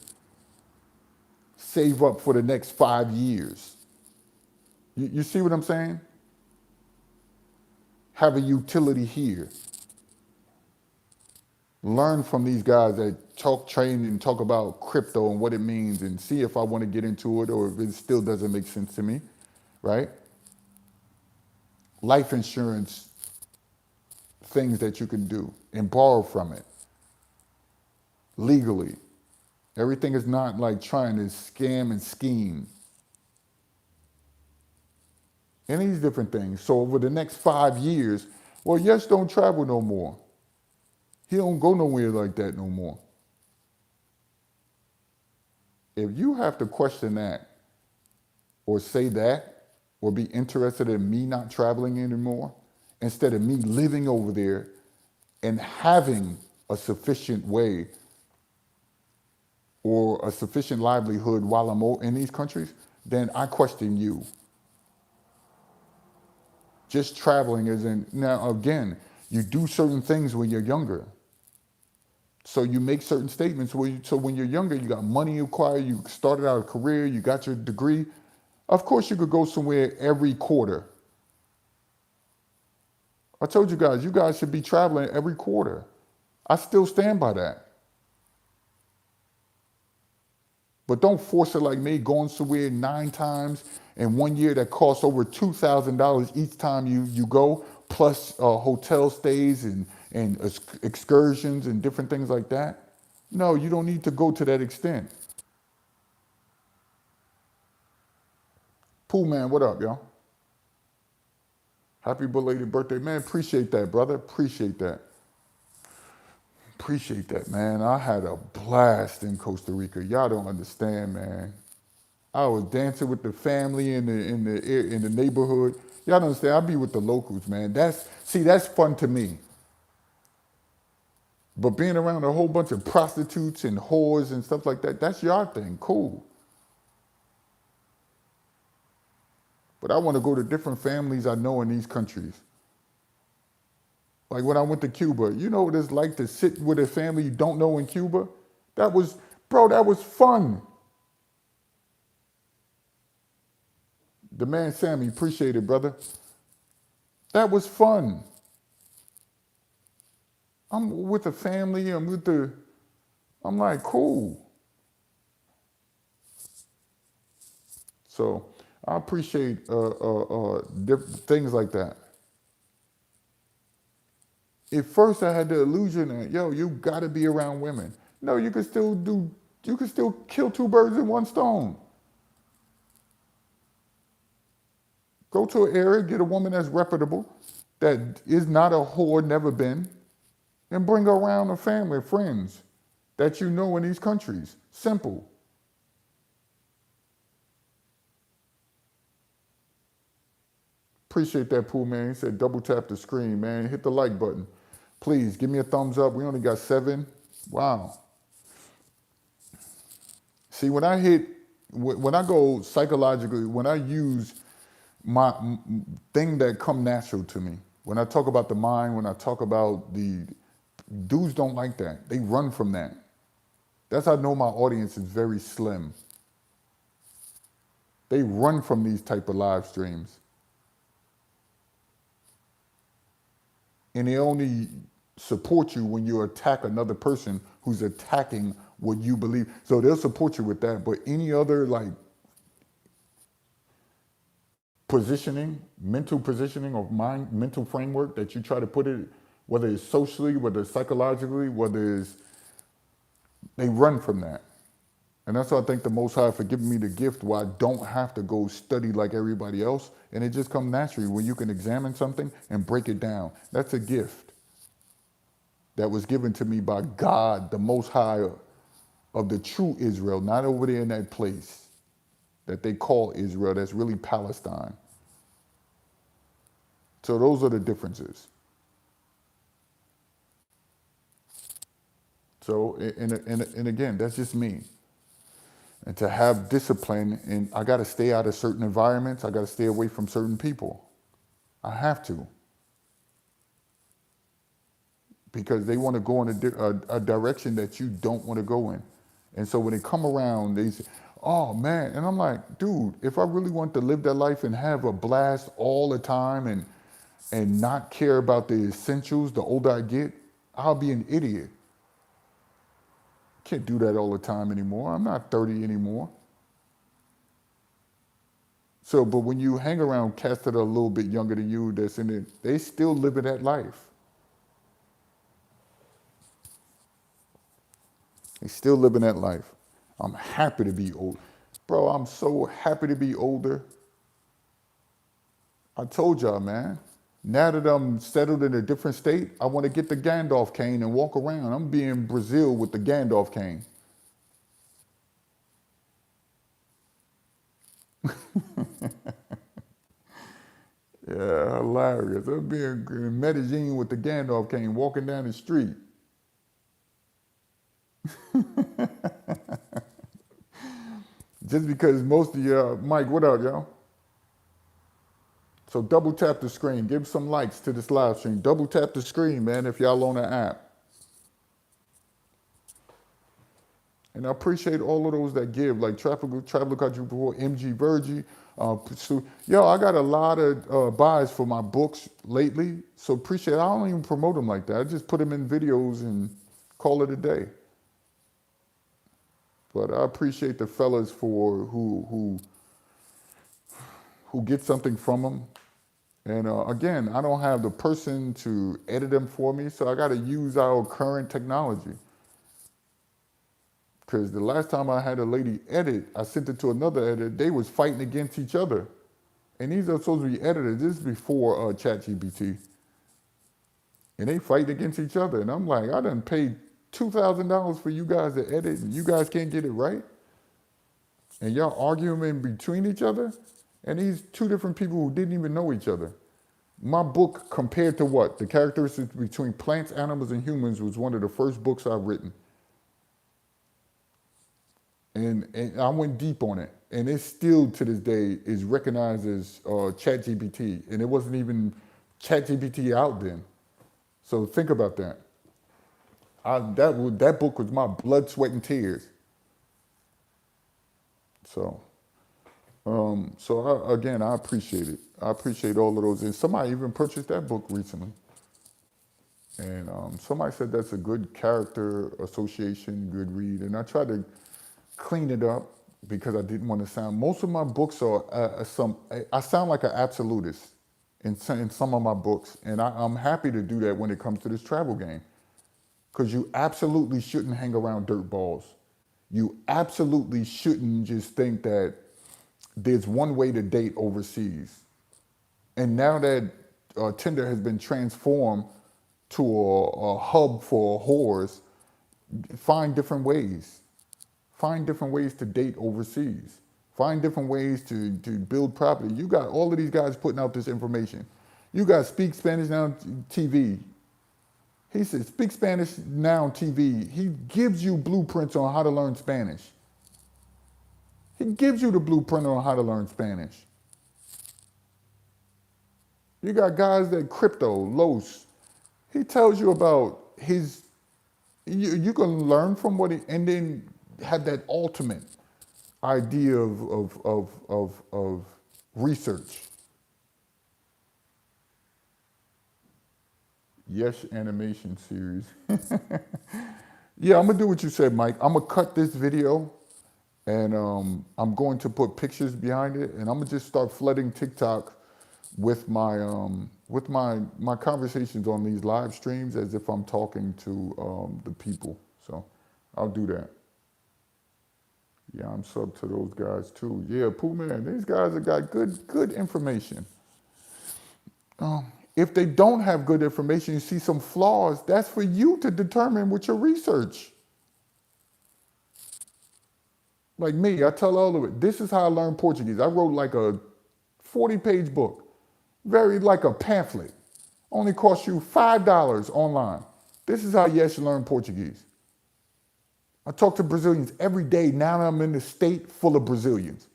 Save up for the next 5 years. You see what I'm saying? Have a utility here. Learn from these guys that train and talk about crypto and what it means and see if I want to get into it or if it still doesn't make sense to me, right? Life insurance, things that you can do and borrow from it legally. Everything is not like trying to scam and scheme. And these different things. So over the next 5 years, well, yes, don't travel no more. He don't go nowhere like that no more. If you have to question that or say that or be interested in me not traveling anymore instead of me living over there and having a sufficient way or a sufficient livelihood while I'm in these countries, then I question you. Just traveling isn't, now again, you do certain things when you're younger. So you make certain statements so when you're younger, you got money you acquire, you started out a career, you got your degree. Of course you could go somewhere every quarter. I told you guys should be traveling every quarter. I still stand by that. But don't force it like me, going somewhere 9 times in 1 year that costs over $2,000 each time you go, plus hotel stays and excursions and different things like that. No, you don't need to go to that extent. Pool man, what up, y'all? Happy belated birthday, man. Appreciate that, brother. Appreciate that. Appreciate that, man. I had a blast in Costa Rica. Y'all don't understand, man. I was dancing with the family in the neighborhood. Y'all don't understand. I be with the locals, man. That's fun to me. But being around a whole bunch of prostitutes and whores and stuff like that, that's your thing. Cool. But I want to go to different families I know in these countries. Like when I went to Cuba, you know what it's like to sit with a family you don't know in Cuba? That was fun. The man Sammy, appreciate it, brother. That was fun. I'm with the family, I'm like, cool. So I appreciate things like that. At first I had the illusion that, you gotta be around women. No, you can still kill 2 birds in 1 stone. Go to an area, get a woman that's reputable, that is not a whore, never been, and bring her around a family, friends that you know in these countries. Simple. Appreciate that, Pool Man. He said double tap the screen, man. Hit the like button. Please, give me a thumbs up. We only got 7. Wow. See, when I go psychologically, when I use my thing that come natural to me, when I talk about the mind, when I talk about the dudes don't like that. They run from that. That's how I know my audience is very slim. They run from these type of live streams. And they only support you when you attack another person who's attacking what you believe. So they'll support you with that. But any other positioning, mental positioning of mind, mental framework that you try to put it, whether it's socially, whether it's psychologically, they run from that. And that's why I thank the Most High for giving me the gift where I don't have to go study like everybody else. And it just comes naturally when you can examine something and break it down. That's a gift that was given to me by God, the Most High of the true Israel, not over there in that place that they call Israel. That's really Palestine. So those are the differences. So, and again, that's just me. And to have discipline, and I got to stay out of certain environments. I got to stay away from certain people. I have to. Because they want to go in a direction that you don't want to go in. And so when they come around, they say, oh man. And I'm like, dude, if I really want to live that life and have a blast all the time and not care about the essentials, the older I get, I'll be an idiot. Can't do that all the time anymore. I'm not 30 anymore. So, but when you hang around cats that are a little bit younger than you, that's in it, they still living that life. They still living that life. I'm happy to be old. Bro, I'm so happy to be older. I told y'all, man. Now that I'm settled in a different state, I want to get the Gandalf cane and walk around. I'm being in Brazil with the Gandalf cane. Yeah, hilarious. I'm being in Medellin with the Gandalf cane, walking down the street. Just because most of y'all, Mike, what up, y'all? So double tap the screen. Give some likes to this live stream. Double tap the screen, man, if y'all on the app. And I appreciate all of those that give, like Traveler Country before, MG Virgie. Yo, I got a lot of buys for my books lately, so appreciate it. I don't even promote them like that. I just put them in videos and call it a day. But I appreciate the fellas for who get something from them. And again, I don't have the person to edit them for me, so I got to use our current technology. Because the last time I had a lady edit, I sent it to another editor. They was fighting against each other. And these are supposed to be editors. This is before ChatGPT. And they fight against each other. And I'm like, I done paid $2,000 for you guys to edit, and you guys can't get it right? And y'all arguing in between each other? And these two different people who didn't even know each other. My book, compared to what? The characteristics between plants, animals, and humans was one of the first books I've written. And I went deep on it. And it still, to this day, is recognized as ChatGPT. And it wasn't even ChatGPT out then. So think about that. That book was my blood, sweat, and tears. So again, I appreciate it. I appreciate all of those. And somebody even purchased that book recently. And somebody said that's a good character association, good read. And I tried to clean it up because I didn't want to sound, most of my books are I sound like an absolutist in some of my books. And I'm happy to do that when it comes to this travel game. Because you absolutely shouldn't hang around dirt balls. You absolutely shouldn't just think that there's one way to date overseas. And now that Tinder has been transformed to a hub for whores, find different ways. Find different ways to date overseas. Find different ways to build property. You got all of these guys putting out this information. You got Speak Spanish Now TV. He said, Speak Spanish Now TV. He gives you blueprints on how to learn Spanish. He gives you the blueprint on how to learn Spanish. You got guys that crypto, Los. He tells you about his, you can learn from what he, and then have that ultimate idea of research. Yes, animation series. Yeah, I'm gonna do what you said, Mike. I'm gonna cut this video, and I'm going to put pictures behind it, and I'm gonna just start flooding TikTok with my conversations on these live streams as if I'm talking to the people. So I'll do that. Yeah, I'm sub to those guys too. Yeah, Pooh Man, these guys have got good information. If they don't have good information, you see some flaws, that's for you to determine with your research. Like me, I tell all of it. This is how I learned Portuguese. I wrote like a 40-page book, very like a pamphlet. Only cost you $5 online. This is how Yesh learned Portuguese. I talk to Brazilians every day. Now I'm in a state full of Brazilians,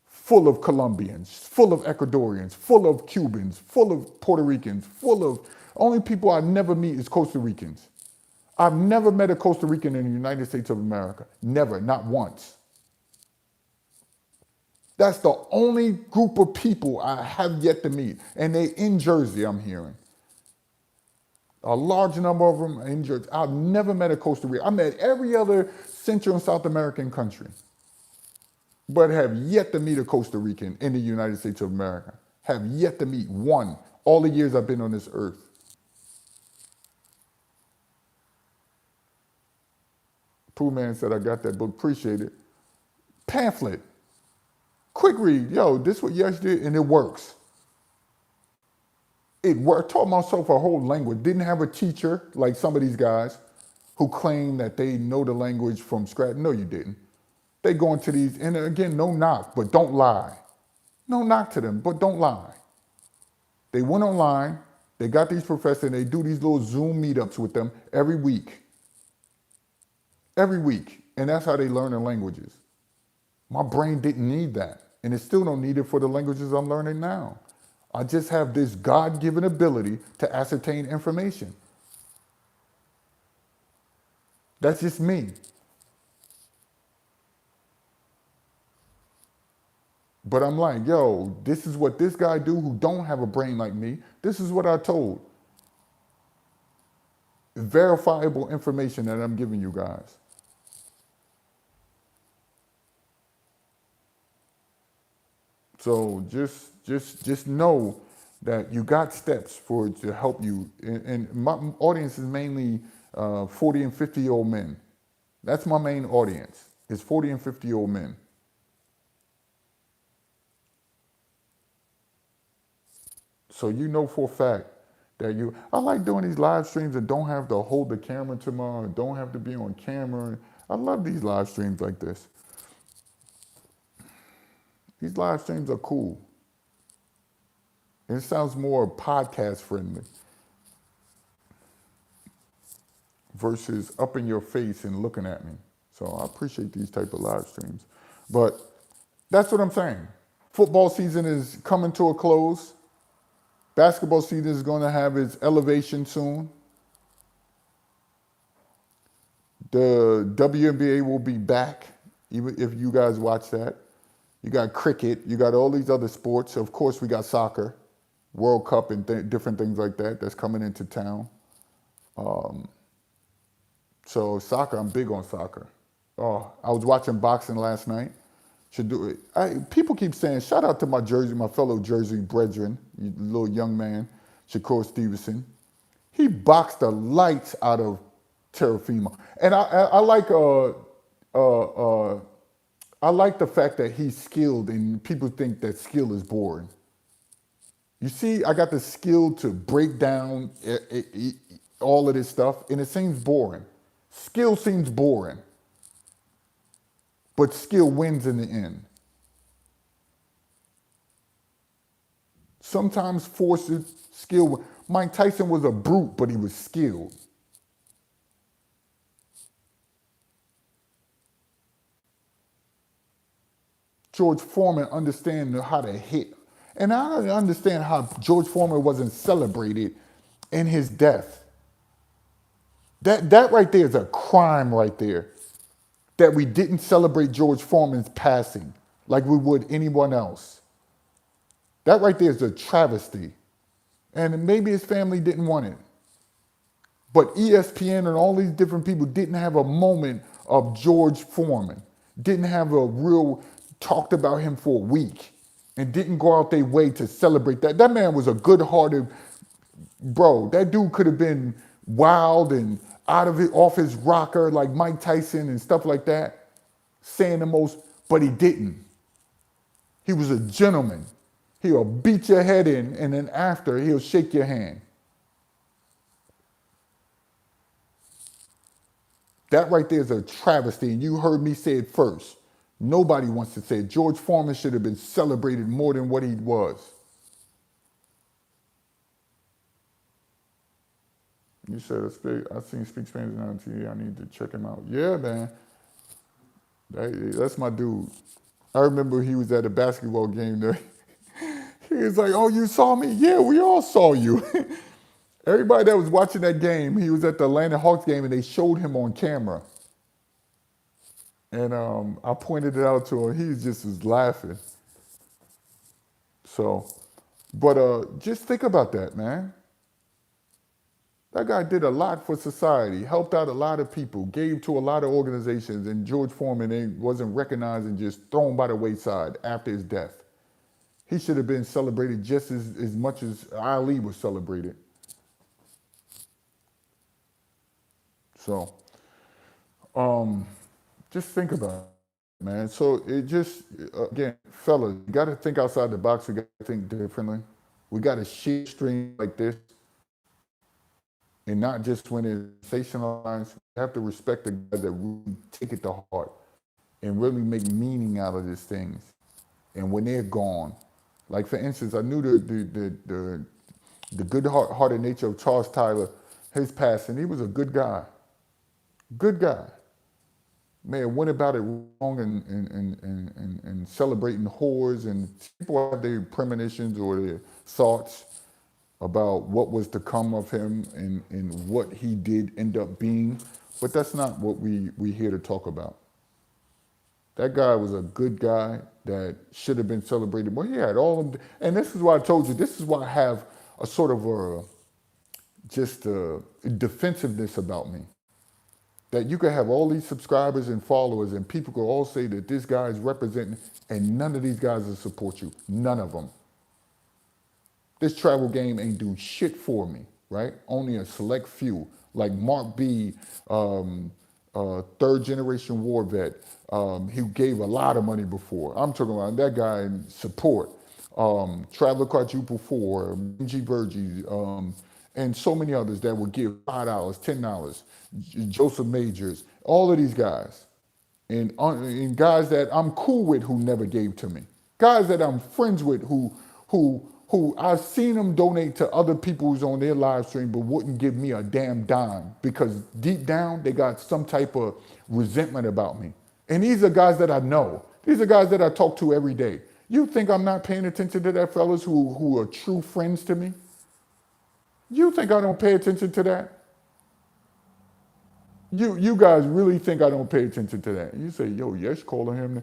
full of Colombians, full of Ecuadorians, full of Cubans, full of Puerto Ricans, only people I never meet is Costa Ricans. I've never met a Costa Rican in the United States of America. Never, not once. That's the only group of people I have yet to meet. And they in Jersey, I'm hearing. A large number of them in Jersey. I've never met a Costa Rican. I met every other Central and South American country, but have yet to meet a Costa Rican in the United States of America. Have yet to meet one, all the years I've been on this earth. Pooh Man said, I got that book, appreciate it. Pamphlet, quick read. Yo, this is what Yesh did, and it works. It worked. Taught myself a whole language. Didn't have a teacher like some of these guys who claim that they know the language from scratch. No, you didn't. They go into these, and again, no knock, but don't lie. No knock to them, but don't lie. They went online, they got these professors, and they do these little Zoom meetups with them every week. Every week. And that's how they learn the languages. My brain didn't need that. And it still don't need it for the languages I'm learning now. I just have this God-given ability to ascertain information. That's just me. But I'm like, yo, this is what this guy do who don't have a brain like me. This is what I told. Verifiable information that I'm giving you guys. So just know that you got steps for it to help you. And my audience is mainly 40 and 50-year-old men. That's my main audience, is 40 and 50-year-old men. So you know for a fact that I like doing these live streams and don't have to hold the camera to my, don't have to be on camera. I love these live streams like this. These live streams are cool. And it sounds more podcast friendly versus up in your face and looking at me. So I appreciate these type of live streams. But that's what I'm saying. Football season is coming to a close. Basketball season is going to have its elevation soon. The WNBA will be back, even if you guys watch that. You got cricket, you got all these other sports. Of course, we got soccer, World Cup and different things like that that's coming into town. So soccer, I'm big on soccer. Oh, I was watching boxing last night. Should do it. People keep saying, shout out to my fellow Jersey brethren, little young man, Shakur Stevenson. He boxed the lights out of Terafima. And I like the fact that he's skilled and people think that skill is boring. You see, I got the skill to break down all of this stuff and it seems boring. Skill seems boring. But skill wins in the end. Sometimes forces skill. Mike Tyson was a brute, but he was skilled. George Foreman understand how to hit. And I don't understand how George Foreman wasn't celebrated in his death. That right there is a crime right there. That we didn't celebrate George Foreman's passing like we would anyone else. That right there is a travesty. And maybe his family didn't want it. But ESPN and all these different people didn't have a moment of George Foreman. Didn't have a real, talked about him for a week. And didn't go out their way to celebrate that. That man was a good-hearted, bro. That dude could have been wild and out of it, off his rocker like Mike Tyson and stuff like that, saying the most, but he didn't. He was a gentleman. He'll beat your head in, and then after, he'll shake your hand. That right there is a travesty, and you heard me say it first. Nobody wants to say it. George Foreman should have been celebrated more than what he was. You said, I've seen Speak Spanish on TV. I need to check him out. Yeah, man. That's my dude. I remember he was at a basketball game there. He was like, oh, you saw me? Yeah, we all saw you. Everybody that was watching that game, he was at the Atlanta Hawks game and they showed him on camera. And I pointed it out to him. He just was laughing. So, but just think about that, man. That guy did a lot for society, helped out a lot of people, gave to a lot of organizations, and George Foreman wasn't recognized and just thrown by the wayside after his death. He should have been celebrated just as much as Ali was celebrated. So, just think about it, man. So it just, again, fellas, you got to think outside the box. You got to think differently. We got to share streams like this, and not just when it's sensationalized. We have to respect the guys that really take it to heart and really make meaning out of these things. And when they're gone, like for instance, I knew the good-hearted nature of Charles Tyler, his passing. He was a good guy. Man, went about it wrong and celebrating whores, and people have their premonitions or their thoughts about what was to come of him and what he did end up being. But that's not what we here to talk about. That guy was a good guy that should have been celebrated. Well, he had all of them. And this is why I told you, this is why I have a sort of a defensiveness about me. That you could have all these subscribers and followers and people could all say that this guy is representing, and none of these guys will support you. None of them. This travel game ain't do shit for me, right? Only a select few, like Mark B, third generation war vet. He gave a lot of money before. I'm talking about that guy in support. Traveler Quadruple 4, G Virgie, and so many others that would give $5, $10. Joseph Majors, all of these guys. And guys that I'm cool with who never gave to me. Guys that I'm friends with who I've seen them donate to other people who's on their live stream but wouldn't give me a damn dime because deep down they got some type of resentment about me. And these are guys that I know. These are guys that I talk to every day. You think I'm not paying attention to that, fellas, who are true friends to me? You think I don't pay attention to that? You guys really think I don't pay attention to that? You say, yo, Yesh calling him.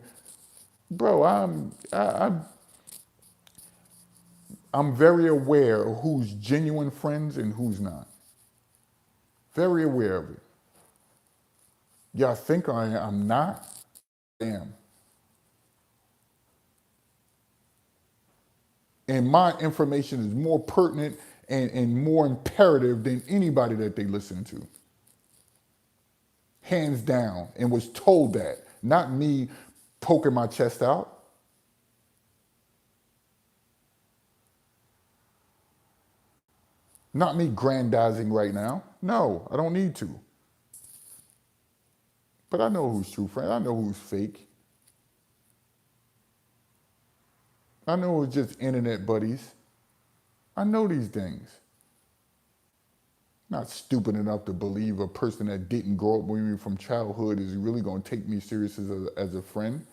Bro, I'm very aware of who's genuine friends and who's not. Very aware of it. Y'all think I'm not? I am. And my information is more pertinent and more imperative than anybody that they listen to. Hands down, and was told that, not me poking my chest out. Not me grandizing right now. No, I don't need to. But I know who's true friend. I know who's fake. I know who's just internet buddies. I know these things. Not stupid enough to believe a person that didn't grow up with me from childhood is really going to take me serious as a friend.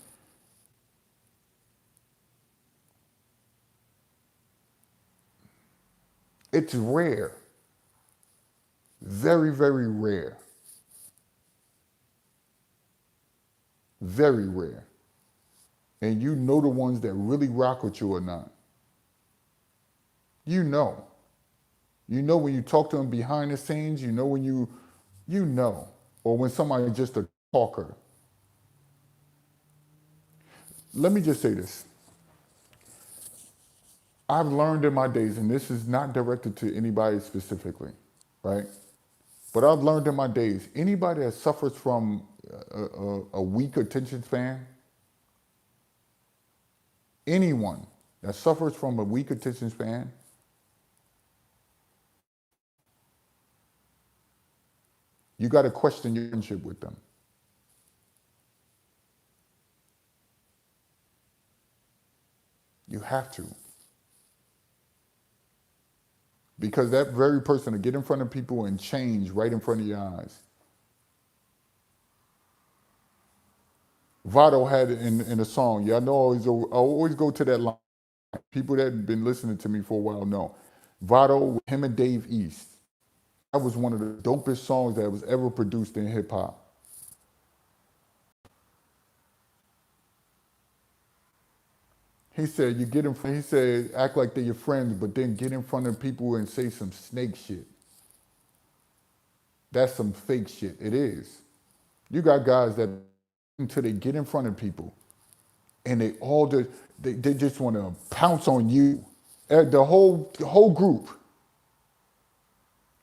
It's rare. Very, very rare. Very rare. And you know the ones that really rock with you or not. You know. You know when you talk to them behind the scenes, you know when you know. Or when somebody's just a talker. Let me just say this. I've learned in my days, and this is not directed to anybody specifically, right? But I've learned in my days, anybody that suffers from a weak attention span, anyone that suffers from a weak attention span, you got to question your friendship with them. You have to. Because that very person will get in front of people and change right in front of your eyes. Vado had it in a song. Y'all know I always go to that line. People that have been listening to me for a while know. Vado, him and Dave East. That was one of the dopest songs that was ever produced in hip hop. He said, he said, act like they're your friends, but then get in front of people and say some snake shit. That's some fake shit. It is. You got guys that until they get in front of people and they just want to pounce on you. The whole group.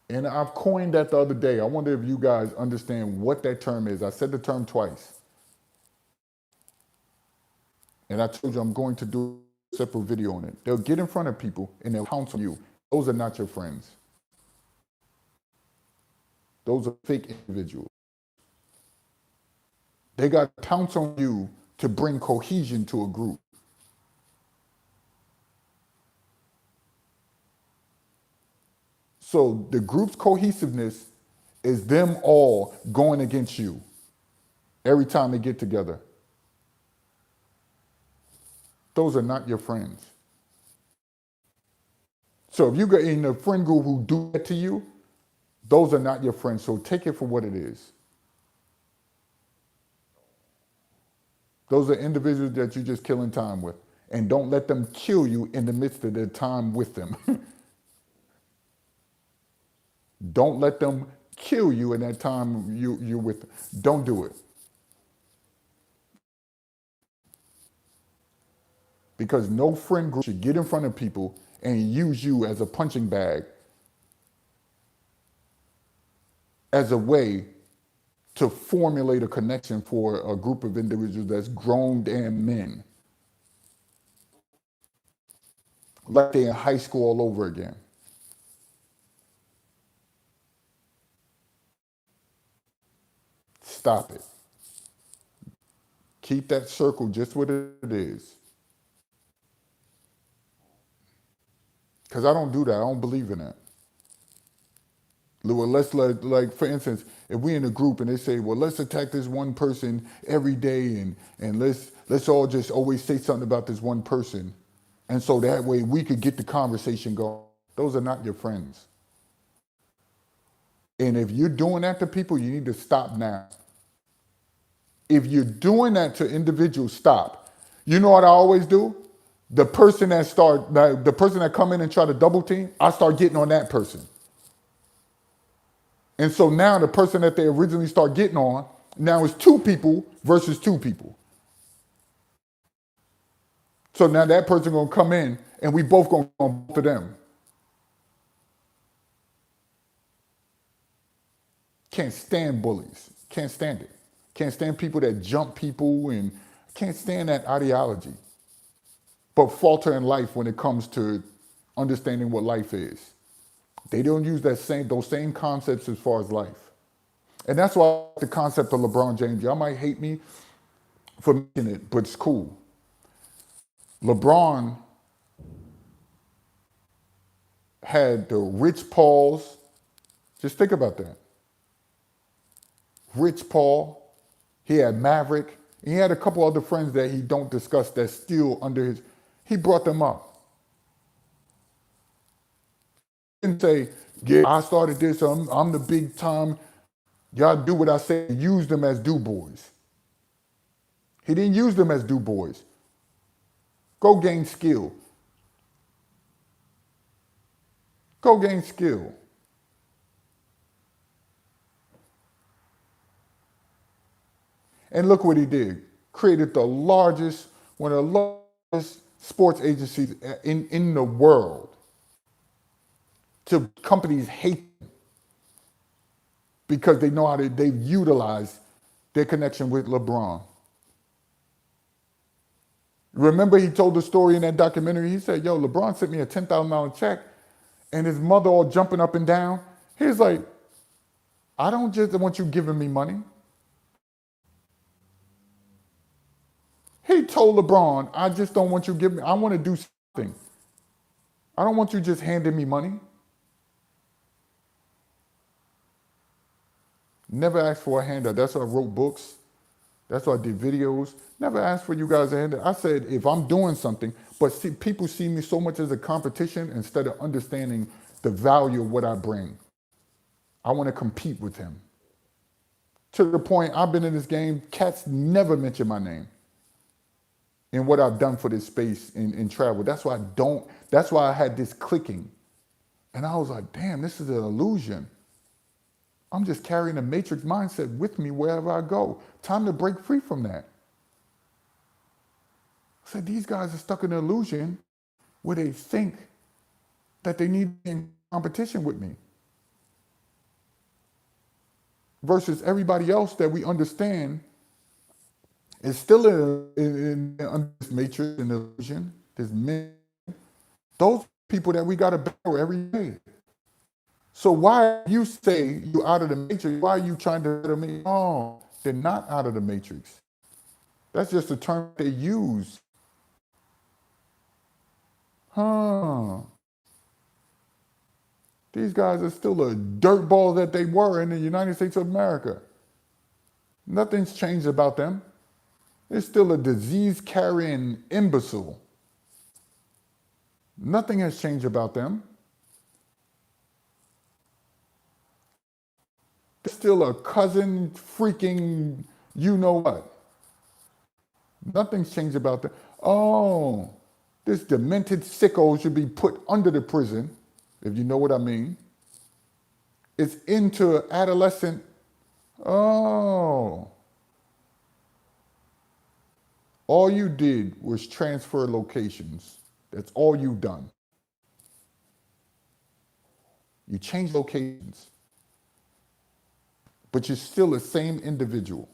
And I've coined that the other day. I wonder if you guys understand what that term is. I said the term twice. And I told you I'm going to do separate video on it. They'll get in front of people and they'll pounce on you. Those are not your friends. Those are fake individuals. They got to pounce on you to bring cohesion to a group. So the group's cohesiveness is them all going against you every time they get together. Those are not your friends. So if you get in a friend group who do that to you, those are not your friends. So take it for what it is. Those are individuals that you're just killing time with. And don't let them kill you in the midst of their time with them. Don't let them kill you in that time you're with them. Don't do it. Because no friend group should get in front of people and use you as a punching bag as a way to formulate a connection for a group of individuals that's grown damn men. Like they're in high school all over again. Stop it. Keep that circle just what it is. Because I don't do that. I don't believe in that. Well, let's like for instance, if we in a group and they say, well, let's attack this one person every day and let's all just always say something about this one person. And so that way we could get the conversation going. Those are not your friends. And if you're doing that to people, you need to stop now. If you're doing that to individuals, stop. You know what I always do? The person that come in and try to double team, I start getting on that person. And so now the person that they originally start getting on, now is 2 people versus 2 people. So now that person gonna come in and we both gonna go to them. Can't stand bullies. Can't stand it. Can't stand people that jump people and can't stand that ideology. But falter in life when it comes to understanding what life is. They don't use those same concepts as far as life. And that's why the concept of LeBron James, y'all might hate me for mentioning it, but it's cool. LeBron had the Rich Pauls. Just think about that. Rich Paul. He had Maverick. And he had a couple other friends that he don't discuss that's still under his. He brought them up. He didn't say, yeah, I started this, I'm the big time. Y'all do what I say. Use them as do-boys. He didn't use them as do-boys. Go gain skill. Go gain skill. And look what he did. Created one of the largest sports agencies in the world. To companies hate him because they know how they've utilized their connection with LeBron. Remember he told the story in that documentary, he said, yo, LeBron sent me a $10,000 check and his mother all jumping up and down. He's like, I don't just want you giving me money. He told LeBron, I just don't want you giving me, I want to do something. I don't want you just handing me money. Never asked for a handout. That's why I wrote books. That's why I did videos. Never asked for you guys a handout. I said, if I'm doing something, but people see me so much as a competition instead of understanding the value of what I bring. I want to compete with him. To the point, I've been in this game, cats never mention my name in what I've done for this space in travel. That's why I had this clicking. And I was like, damn, this is an illusion. I'm just carrying a matrix mindset with me wherever I go. Time to break free from that. I said, these guys are stuck in an illusion where they think that they need to be in competition with me. Versus everybody else that we understand is still in this matrix and illusion. There's men. Those people that we got to battle every day. So why you say you out of the matrix? Why are you trying to battle me? Oh, they're not out of the matrix. That's just a term they use. Huh. These guys are still a dirtball that they were in the United States of America. Nothing's changed about them. They're still a disease-carrying imbecile. Nothing has changed about them. They're still a cousin freaking you know what. Nothing's changed about them. Oh, this demented sicko should be put under the prison, if you know what I mean. It's into adolescent. Oh. All you did was transfer locations. That's all you've done. You changed locations. But you're still the same individual.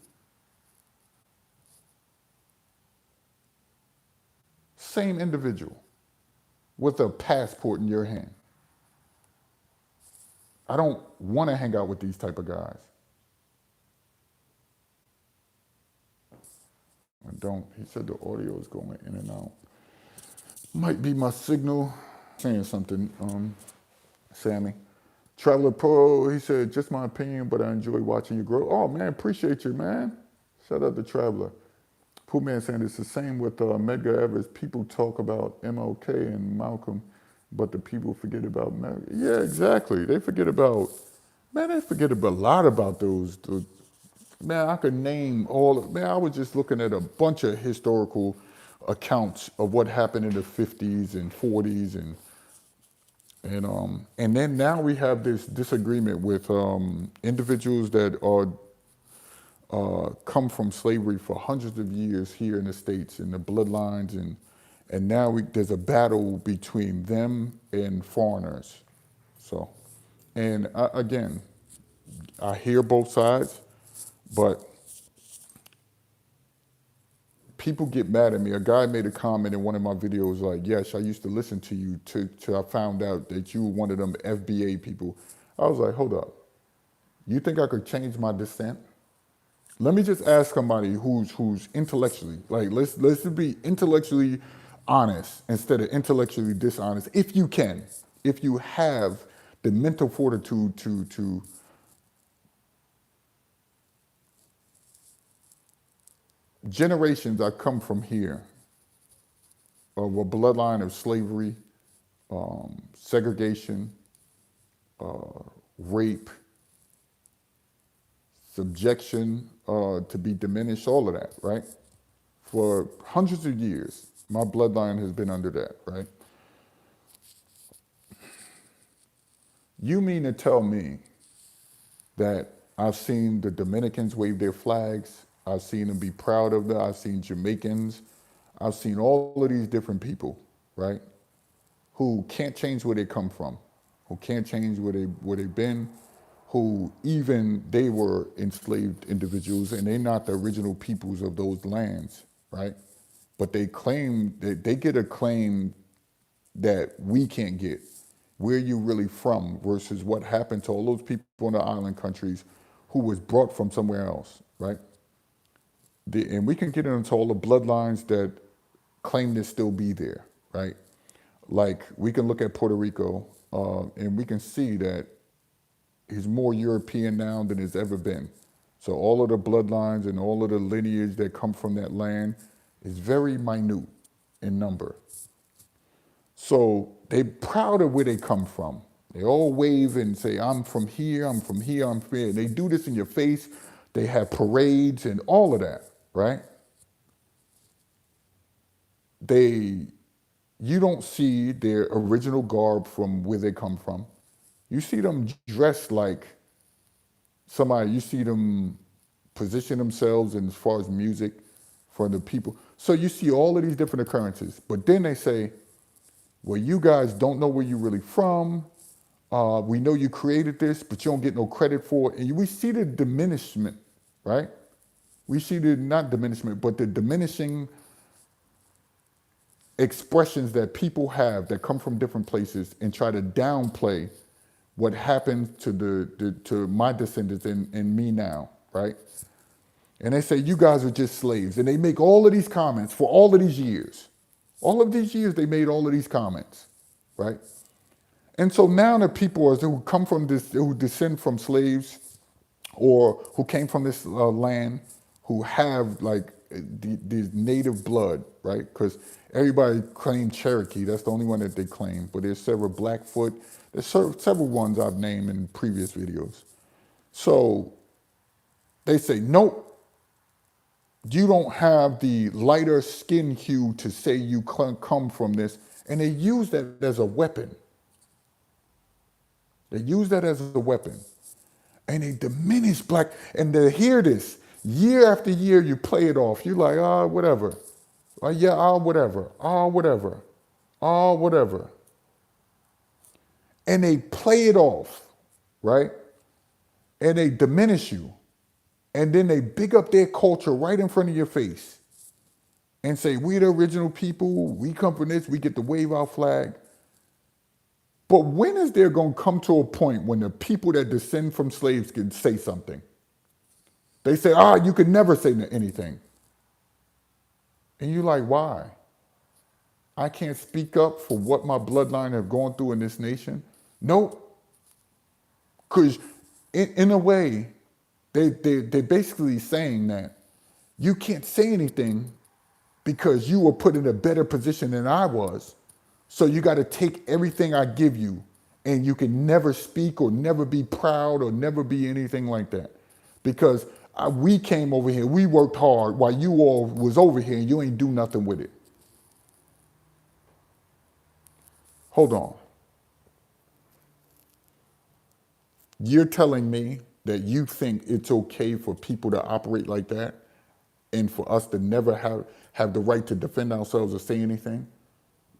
Same individual with a passport in your hand. I don't want to hang out with these type of guys. I don't. He said the audio is going in and out. Might be my signal. Saying something, Sammy. Traveler Pro, he said, just my opinion, but I enjoy watching you grow. Oh, man, appreciate you, man. Shout out to Traveler. Pooh Man saying it's the same with Medgar Evers. People talk about MLK and Malcolm, but the people forget about Medgar. Yeah, exactly. They forget about, man, they forget a lot about those. Man, I could name all, man, I was just looking at a bunch of historical accounts of what happened in the 50s and 40s and then now we have this disagreement with individuals that are come from slavery for hundreds of years here in the States in the bloodlines and now there's a battle between them and foreigners. So, and again, I hear both sides, but people get mad at me. A guy made a comment in one of my videos like, yes, I used to listen to you till I found out that you were one of them FBA people. I was like, hold up. You think I could change my dissent? Let me just ask somebody who's intellectually, like let's be intellectually honest instead of intellectually dishonest, if you can, if you have the mental fortitude to generations I come from here of a bloodline of slavery, segregation, rape, subjection to be diminished, all of that, right? For hundreds of years, my bloodline has been under that, right? You mean to tell me that I've seen the Dominicans wave their flags, I've seen them be proud of that, I've seen Jamaicans, I've seen all of these different people, right? Who can't change where they come from, who can't change where they've been, who even they were enslaved individuals and they're not the original peoples of those lands, right? But they claim that they get a claim that we can't get. Where you really from versus what happened to all those people in the island countries who was brought from somewhere else, right? And we can get into all the bloodlines that claim to still be there, right? Like we can look at Puerto Rico and we can see that he's more European now than it's ever been. So all of the bloodlines and all of the lineage that come from that land is very minute in number. So they're proud of where they come from. They all wave and say, I'm from here, I'm from here, I'm from here. They do this in your face. They have parades and all of that, right? You don't see their original garb from where they come from. You see them dressed like somebody, you see them position themselves in as far as music for the people. So you see all of these different occurrences, but then they say, well, you guys don't know where you're really from. We know you created this, but you don't get no credit for it. And we see the diminishment, right? We see the, not diminishment, but the diminishing expressions that people have that come from different places and try to downplay what happened to to my descendants and me now, right? And they say, you guys are just slaves. And they make all of these comments for all of these years. All of these years, they made all of these comments, right? And so now the people who come from this, who descend from slaves or who came from this land, who have like the native blood, right? Because everybody claimed Cherokee. That's the only one that they claim. But there's several Blackfoot. There's several ones I've named in previous videos. So they say, nope, you don't have the lighter skin hue to say you come from this. And they use that as a weapon. They use that as a weapon. And they diminish black. And to hear this, year after year, you play it off. You're like, oh, whatever. Oh, yeah, oh, whatever. Oh, whatever. Oh, whatever. And they play it off, right? And they diminish you. And then they big up their culture right in front of your face and say, we the original people, we come from this, we get to wave our flag. But when is there going to come to a point when the people that descend from slaves can say something? They say, you can never say anything. And you're like, why? I can't speak up for what my bloodline have gone through in this nation? Nope. Because in a way, they're basically saying that you can't say anything because you were put in a better position than I was. So you got to take everything I give you, and you can never speak or never be proud or never be anything like that. Because we came over here, we worked hard while you all was over here and you ain't do nothing with it. Hold on. You're telling me that you think it's okay for people to operate like that and for us to never have the right to defend ourselves or say anything?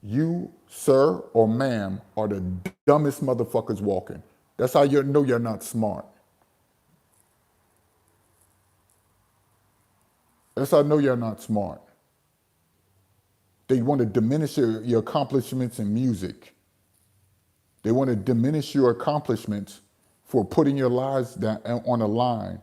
You, sir or ma'am, are the dumbest motherfuckers walking. That's how you know you're not smart. That's how I know you're not smart. They want to diminish your accomplishments in music. They want to diminish your accomplishments for putting your lives down on a line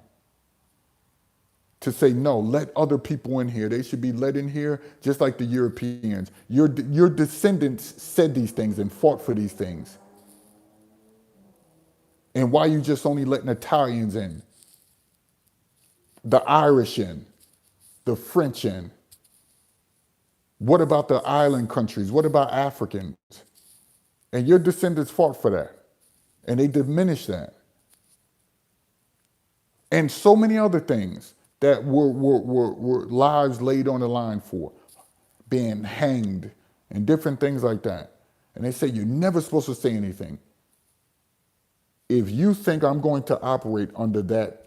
to say, no, let other people in here. They should be let in here just like the Europeans. Your descendants said these things and fought for these things. And why you just only letting Italians in, the Irish in, the French in? What about the island countries? What about Africans? And your descendants fought for that. And they diminished that. And so many other things that were lives laid on the line for, being hanged and different things like that. And they say you're never supposed to say anything. If you think I'm going to operate under that,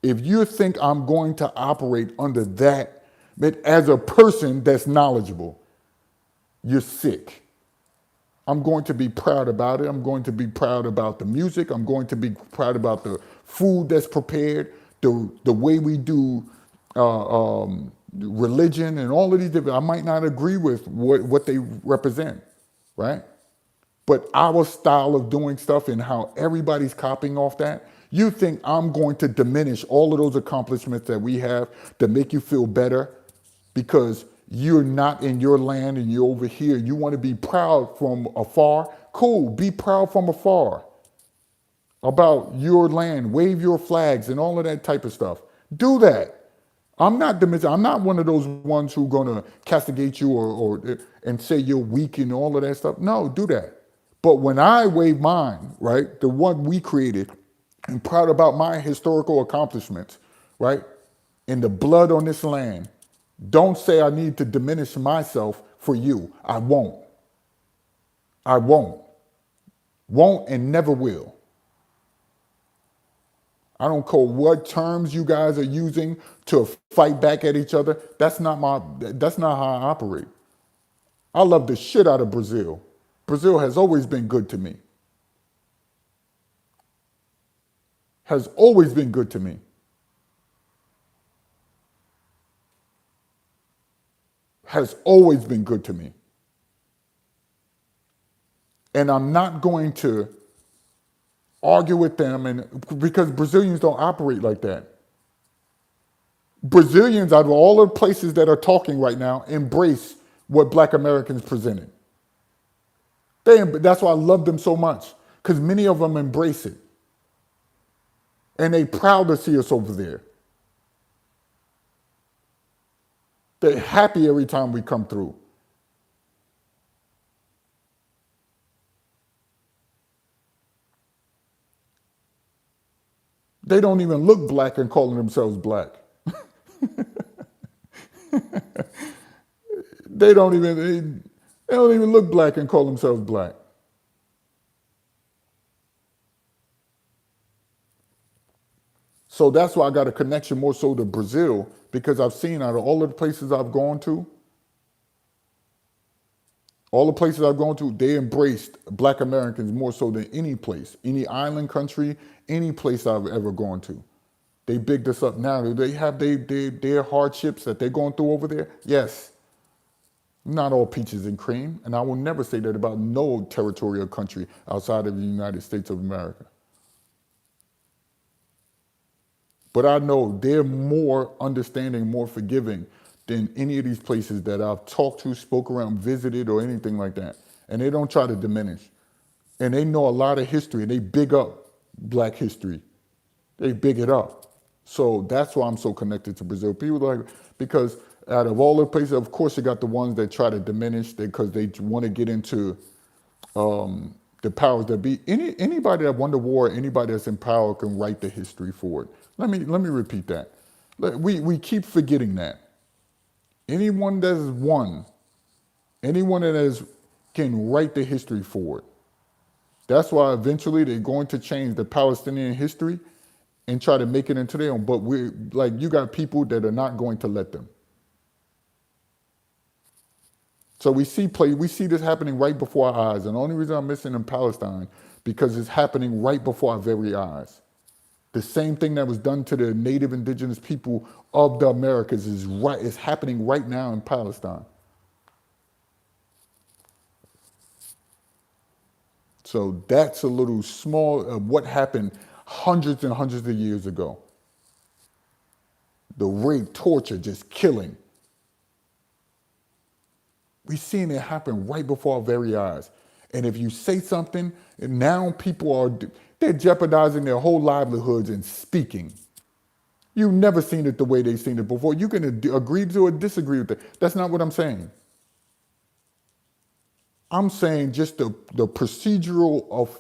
if you think I'm going to operate under that, but as a person that's knowledgeable, you're sick. I'm going to be proud about it. I'm going to be proud about the music. I'm going to be proud about the food that's prepared, the way we do religion and all of these different. I might not agree with what they represent, right? But our style of doing stuff and how everybody's copying off that, you think I'm going to diminish all of those accomplishments that we have to make you feel better because you're not in your land and you're over here. You want to be proud from afar? Cool, be proud from afar about your land, wave your flags and all of that type of stuff. Do that. I'm not one of those ones who are going to castigate you or and say you're weak and all of that stuff. No, do that. But when I wave mine, right, the one we created, and proud about my historical accomplishments, right, and the blood on this land, don't say I need to diminish myself for you. I won't. I won't. Won't and never will. I don't care what terms you guys are using to fight back at each other. That's not how I operate. I love the shit out of Brazil. Brazil has always been good to me. Has always been good to me. has always been good to me. And I'm not going to argue with them, and because Brazilians don't operate like that. Brazilians, out of all the places that are talking right now, embrace what Black Americans presented. That's why I love them so much, because many of them embrace it. And they proud to see us over there. They're happy every time we come through. They don't even look black and calling themselves black. They don't even look black and call themselves black. So that's why I got a connection more so to Brazil, because I've seen out of all of the places I've gone to, they embraced Black Americans more so than any place, any island country, any place I've ever gone to. They bigged us up now. Do they have their hardships that they're going through over there? Yes. Not all peaches and cream, and I will never say that about no territorial country outside of the United States of America. But I know they're more understanding, more forgiving than any of these places that I've talked to, spoke around, visited, or anything like that. And they don't try to diminish. And they know a lot of history, and they big up Black history. They big it up. So that's why I'm so connected to Brazil. People like, because out of all the places, of course, you got the ones that try to diminish because they want to get into the powers that be. Anybody that won the war, anybody that's in power can write the history for it. Let me repeat that. We keep forgetting that. Anyone that has won, anyone that has can write the history for it. That's why eventually they're going to change the Palestinian history and try to make it into their own. But you got people that are not going to let them. So we see this happening right before our eyes. And the only reason I'm missing in Palestine, because it's happening right before our very eyes. The same thing that was done to the native indigenous people of the Americas is happening right now in Palestine. So that's a little small of what happened hundreds and hundreds of years ago. The rape, torture, just killing. We're seeing it happen right before our very eyes. And if you say something, and now they're jeopardizing their whole livelihoods in speaking. You've never seen it the way they've seen it before. You can agree to or disagree with it. That's not what I'm saying. I'm saying just the procedural of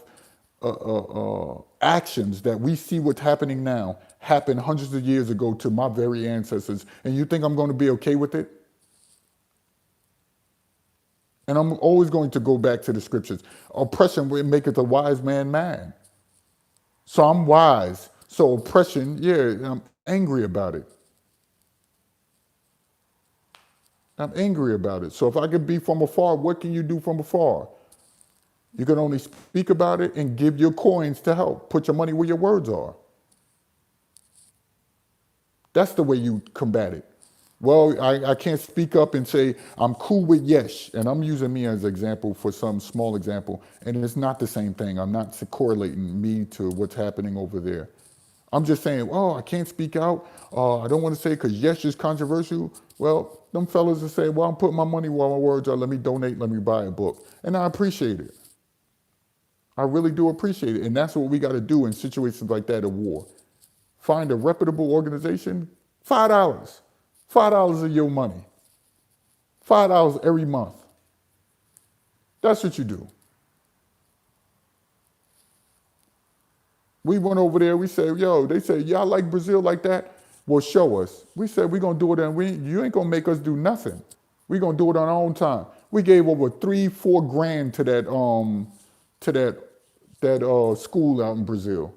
actions that we see what's happening now happened hundreds of years ago to my very ancestors. And you think I'm going to be okay with it? And I'm always going to go back to the scriptures. Oppression maketh a wise man mad. So I'm wise. So oppression, yeah, I'm angry about it. I'm angry about it. So if I can be from afar, what can you do from afar? You can only speak about it and give your coins to help. Put your money where your words are. That's the way you combat it. Well, I can't speak up and say, I'm cool with Yesh. And I'm using me as an example for some small example. And it's not the same thing. I'm not correlating me to what's happening over there. I'm just saying, oh, I can't speak out. I don't want to say because Yesh is controversial. Well, them fellas will say, well, I'm putting my money where my words are. Let me donate. Let me buy a book. And I appreciate it. I really do appreciate it. And that's what we got to do in situations like that of war. Find a reputable organization, $5. $5 of your money. $5 every month. That's what you do. We went over there, we said, they said, y'all like Brazil like that? Well, show us. We said, we're going to do it, and you ain't going to make us do nothing. We're going to do it on our own time. We gave over $3-4 grand to that school out in Brazil.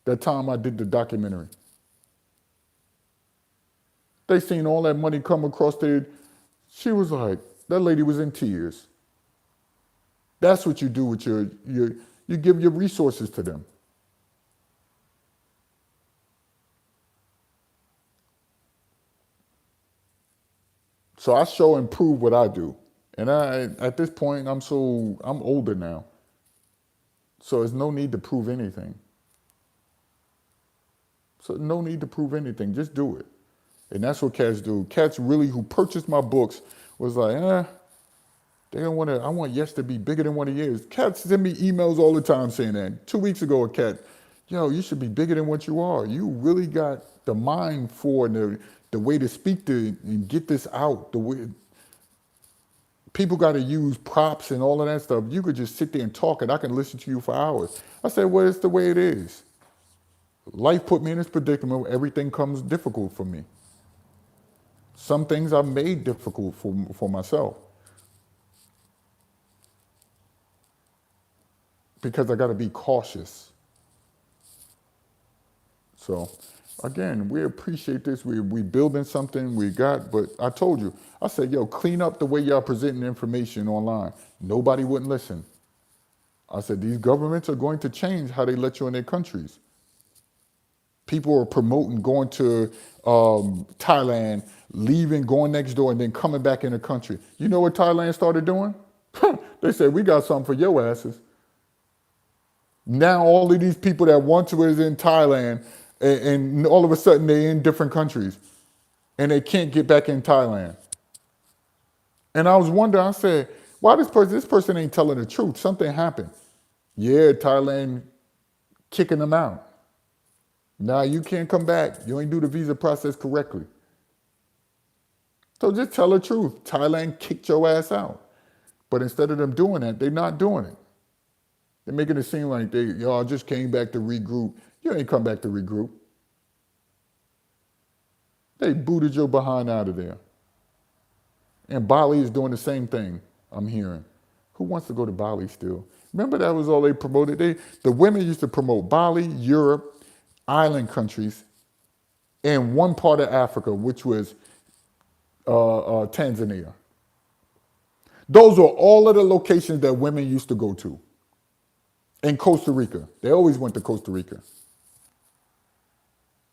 That time I did the documentary. They seen all that money come across there. She was like, that lady was in tears. That's what you do with you give your resources to them. So I show and prove what I do. And at this point, I'm older now. So there's no need to prove anything. So no need to prove anything. Just do it. And that's what cats do. Cats really who purchased my books was like, they don't want to, I want Yes to be bigger than what he is. Cats send me emails all the time saying that. 2 weeks ago, a cat, yo, you should be bigger than what you are. You really got the mind for the way to speak to and get this out. The way people got to use props and all of that stuff. You could just sit there and talk and I can listen to you for hours. I said, well, it's the way it is. Life put me in this predicament where everything comes difficult for me. Some things I made difficult for myself. Because I got to be cautious. So, again, we appreciate this. We building something we got, but I told you, I said, yo, clean up the way y'all presenting information online. Nobody wouldn't listen. I said, these governments are going to change how they let you in their countries. People are promoting going to Thailand, leaving, going next door, and then coming back in the country. You know what Thailand started doing? They said, we got something for your asses. Now all of these people that once was in Thailand, and all of a sudden they're in different countries, and they can't get back in Thailand. And I was wondering, I said, why this person ain't telling the truth? Something happened. Yeah, Thailand kicking them out. Now you can't come back. You ain't do the visa process correctly. So just tell the truth. Thailand kicked your ass out. But instead of them doing that, they're not doing it. They're making it seem like y'all just came back to regroup. You ain't come back to regroup. They booted your behind out of there. And Bali is doing the same thing, I'm hearing. Who wants to go to Bali still? Remember that was all they promoted? The women used to promote Bali, Europe, island countries, and one part of Africa, which was Tanzania. Those are all of the locations that women used to go to. In Costa Rica. They always went to Costa Rica.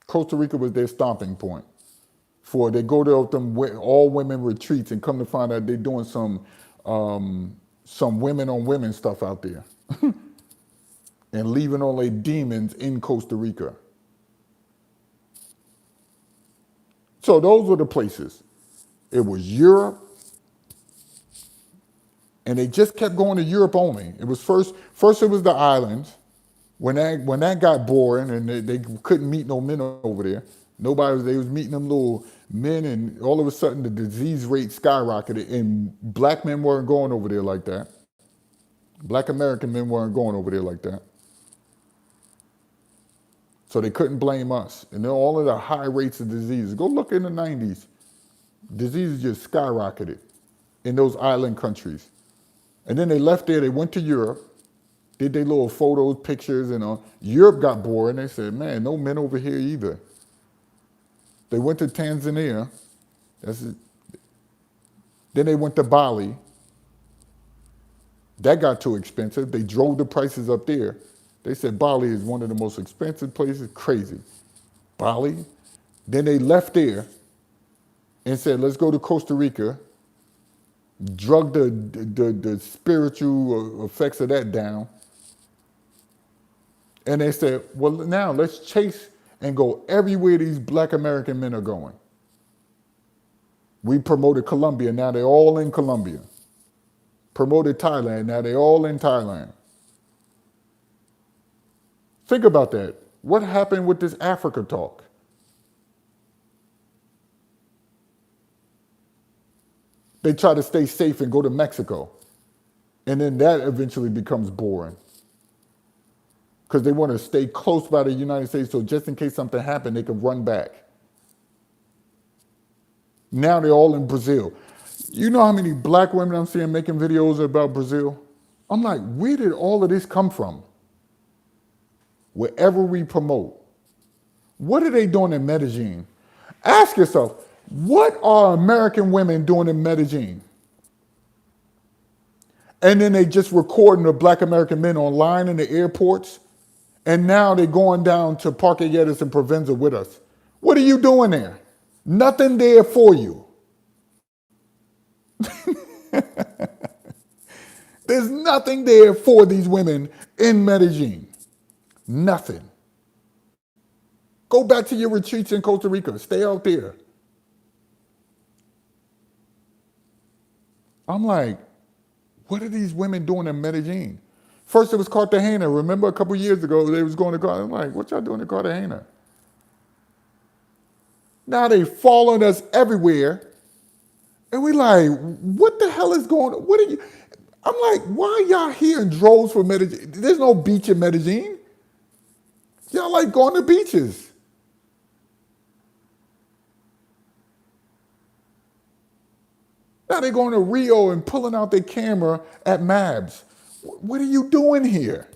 Costa Rica was their stomping point. They go to them all women retreats and come to find out they're doing some women on women stuff out there. And leaving all their demons in Costa Rica. So those were the places. It was Europe. And they just kept going to Europe only. It was first it was the islands. When that got boring and they couldn't meet no men over there, they was meeting them little men, and all of a sudden the disease rate skyrocketed, and black men weren't going over there like that. Black American men weren't going over there like that. So they couldn't blame us. And then all of the high rates of disease. Go look in the 90s. Diseases just skyrocketed in those island countries. And then they left there, they went to Europe, did their little photos, pictures, and Europe got bored, and they said, man, no men over here either. They went to Tanzania. That's it. Then they went to Bali. That got too expensive. They drove the prices up there. They said Bali is one of the most expensive places. Crazy. Bali. Then they left there and said, let's go to Costa Rica. Drug the spiritual effects of that down. And they said, well, now let's chase and go everywhere these black American men are going. We promoted Colombia, now they're all in Colombia. Promoted Thailand, now they're all in Thailand. Think about that. What happened with this Africa talk? They try to stay safe and go to Mexico. And then that eventually becomes boring. Because they want to stay close by the United States, so just in case something happened, they can run back. Now they're all in Brazil. You know how many black women I'm seeing making videos about Brazil? I'm like, where did all of this come from? Wherever we promote. What are they doing in Medellin? Ask yourself, what are American women doing in Medellin? And then they just recording the black American men online in the airports. And now they're going down to Parque Yetis and Provenza with us. What are you doing there? Nothing there for you. There's nothing there for these women in Medellin. Nothing. Go back to your retreats in Costa Rica. Stay out there. I'm like, what are these women doing in Medellin? First it was Cartagena. Remember a couple years ago they was going to Cartagena. I'm like, what y'all doing in Cartagena? Now they following us everywhere. And we like, what the hell is going on? What are you? I'm like, why y'all here in droves for Medellin? There's no beach in Medellin. Y'all like going to beaches. Now they're going to Rio and pulling out their camera at Mabs. What are you doing here?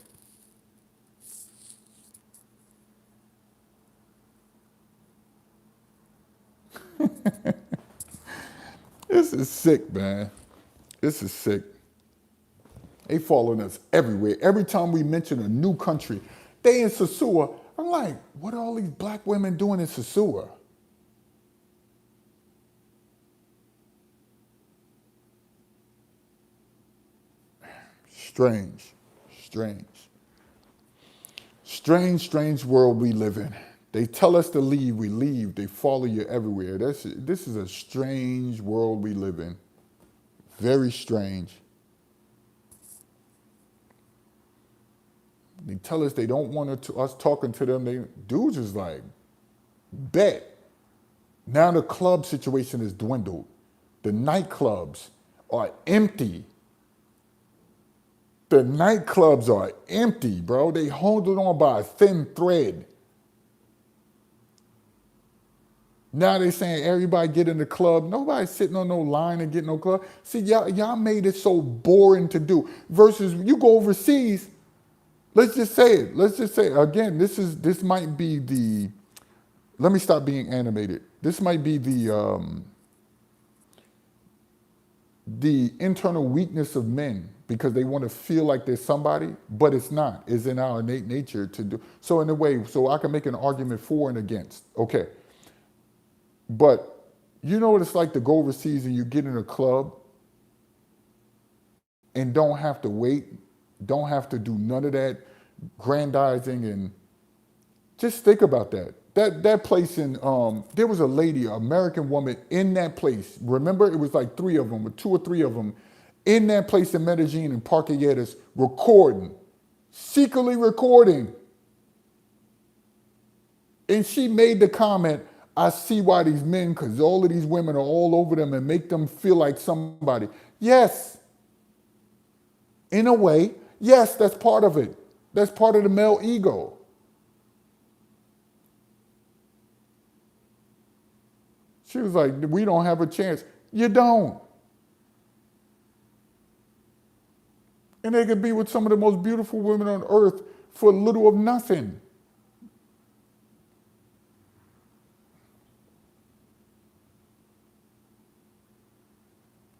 This is sick, man. This is sick. They following us everywhere. Every time we mention a new country, they in Sosua. I'm like, what are all these black women doing in Sosua? Strange, strange. Strange, strange world we live in. They tell us to leave, we leave. They follow you everywhere. This is a strange world we live in. Very strange. They tell us they don't want us talking to them. Dudes is like, bet. Now the club situation is dwindled. The nightclubs are empty. The nightclubs are empty, bro. They hold it on by a thin thread. Now they saying everybody get in the club. Nobody's sitting on no line and get no club. See, y'all made it so boring to do. Versus you go overseas, let's just say it. Let's just say it. Again, this might be the, let me stop being animated. This might be the internal weakness of men because they want to feel like there's somebody, but it's not. It's in our innate nature to do. So in a way, so I can make an argument for and against. Okay. But you know what it's like to go overseas and you get in a club and don't have to wait, don't have to do none of that grandizing and just think about that. That place in, there was a lady, an American woman in that place. Remember, it was like three of them, or two or three of them, in that place in Medellin and Parquilletas recording, secretly recording. And she made the comment, I see why these men, because all of these women are all over them and make them feel like somebody. Yes, in a way, yes, that's part of it. That's part of the male ego. She was like, we don't have a chance. You don't. And they could be with some of the most beautiful women on earth for little of nothing.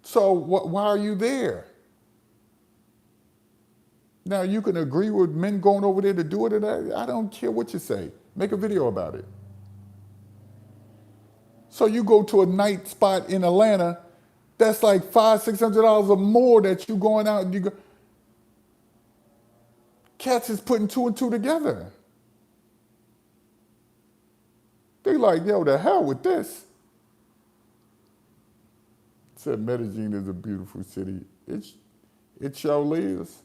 So why are you there? Now you can agree with men going over there to do it, and I don't care what you say. Make a video about it. So you go to a night spot in Atlanta, that's like $500-$600 or more that you going out and you go. Cats is putting two and two together. They like, yo, the hell with this. Said Medellin is a beautiful city. It surely is.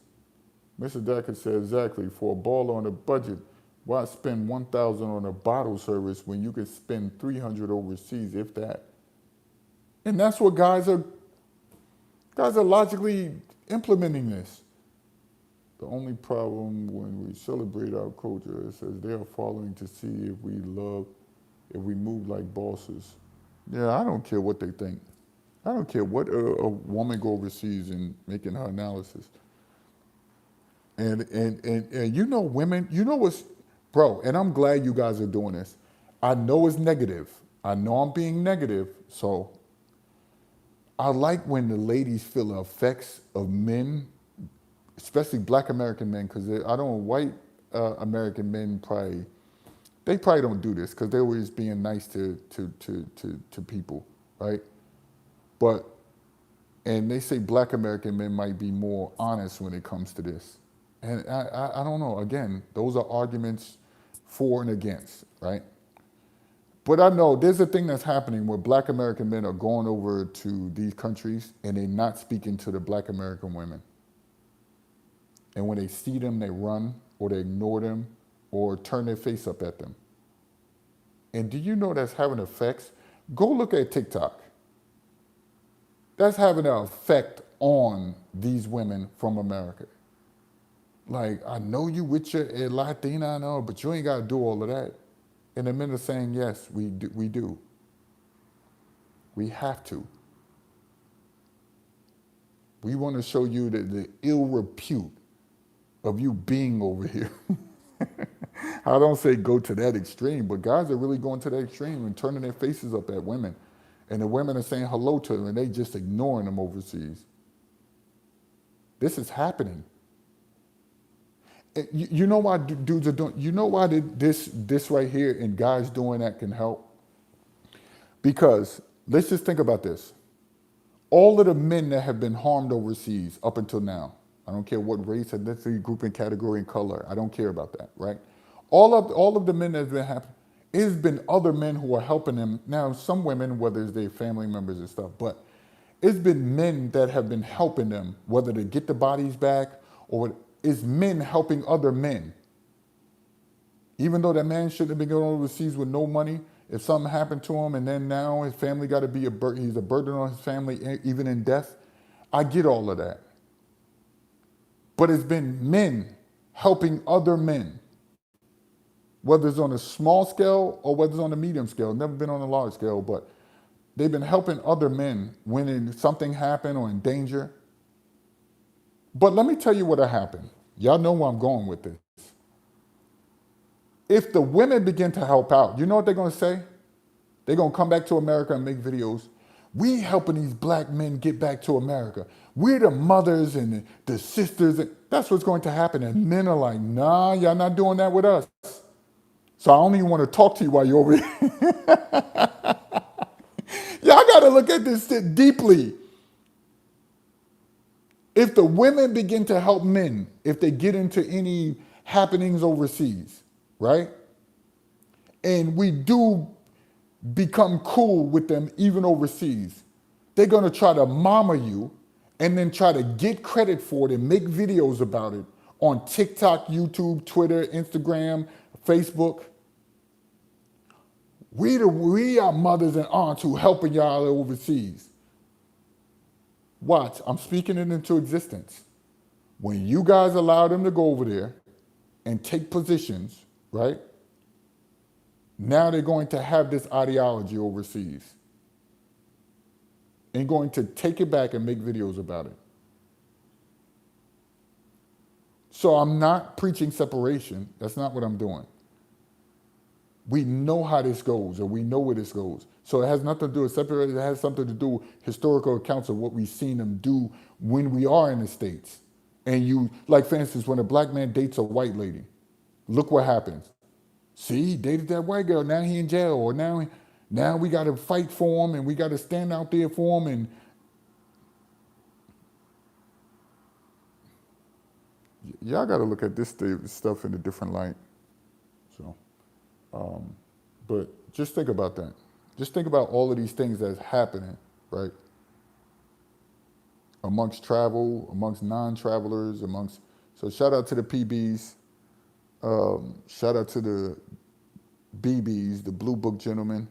Mr. Decker said exactly, for a baller on a budget, why spend $1,000 on a bottle service when you could spend $300 overseas, if that? And that's what guys are logically implementing this. The only problem when we celebrate our culture, it says they are following to see if we move like bosses. Yeah, I don't care what they think. I don't care what a woman go overseas and making her analysis. And you know women, you know what's, bro, and I'm glad you guys are doing this. I know it's negative. I know I'm being negative. So I like when the ladies feel the effects of men, especially black American men, because I don't, white American men they probably don't do this because they're always being nice to people, right? But And they say black American men might be more honest when it comes to this. And I don't know. Again, those are arguments for and against, right? But I know there's a thing that's happening where black American men are going over to these countries and they're not speaking to the black American women. And when they see them, they run or they ignore them or turn their face up at them. And do you know that's having effects? Go look at TikTok. That's having an effect on these women from America. Like, I know you with your Latina, I know, but you ain't got to do all of that. And the men are saying, yes, we do. We do. We have to. We want to show you the ill repute of you being over here. I don't say go to that extreme, but guys are really going to that extreme and turning their faces up at women. And the women are saying hello to them and they just ignoring them overseas. This is happening. You know why dudes are doing, you know why this right here and guys doing that can help? Because let's just think about this. All of the men that have been harmed overseas up until now, I don't care what race, ethnicity, group, and category, and color, I don't care about that, right? All of the men that have been happening, it's been other men who are helping them. Now, some women, whether it's their family members and stuff, but it's been men that have been helping them, whether to get the bodies back or it's men helping other men. Even though that man shouldn't have been going overseas with no money, if something happened to him and then now his family got to be he's a burden on his family, even in death, I get all of that. But it's been men helping other men, whether it's on a small scale or whether it's on a medium scale, never been on a large scale, but they've been helping other men when something happened or in danger. But let me tell you what happened. Y'all know where I'm going with this. If the women begin to help out, you know what they're going to say? They're going to come back to America and make videos. We helping these black men get back to America. We're the mothers and the sisters. That's what's going to happen. And men are like, nah, y'all not doing that with us. So I don't even want to talk to you while you're over here. Y'all got to look at this shit deeply. If the women begin to help men, if they get into any happenings overseas, right? And we do become cool with them even overseas, they're going to try to mama you and then try to get credit for it and make videos about it on TikTok, YouTube, Twitter, Instagram, Facebook. We are mothers and aunts who helping y'all overseas. Watch, I'm speaking it into existence. When you guys allow them to go over there and take positions, right? Now they're going to have this ideology overseas and going to take it back and make videos about it. So I'm not preaching separation. That's not what I'm doing. We know how this goes, or we know where this goes. So it has nothing to do with separation. It has something to do with historical accounts of what we've seen them do when we are in the States. And you, like for instance, when a black man dates a white lady, look what happens. See, he dated that white girl, now he in jail, or now we got to fight for him and we got to stand out there for him. And y'all got to look at this stuff in a different light. So, but just think about that. Just think about all of these things that's happening, right? Amongst travel, amongst non-travelers, so shout out to the PBs, shout out to the BBs, the Blue Book gentlemen,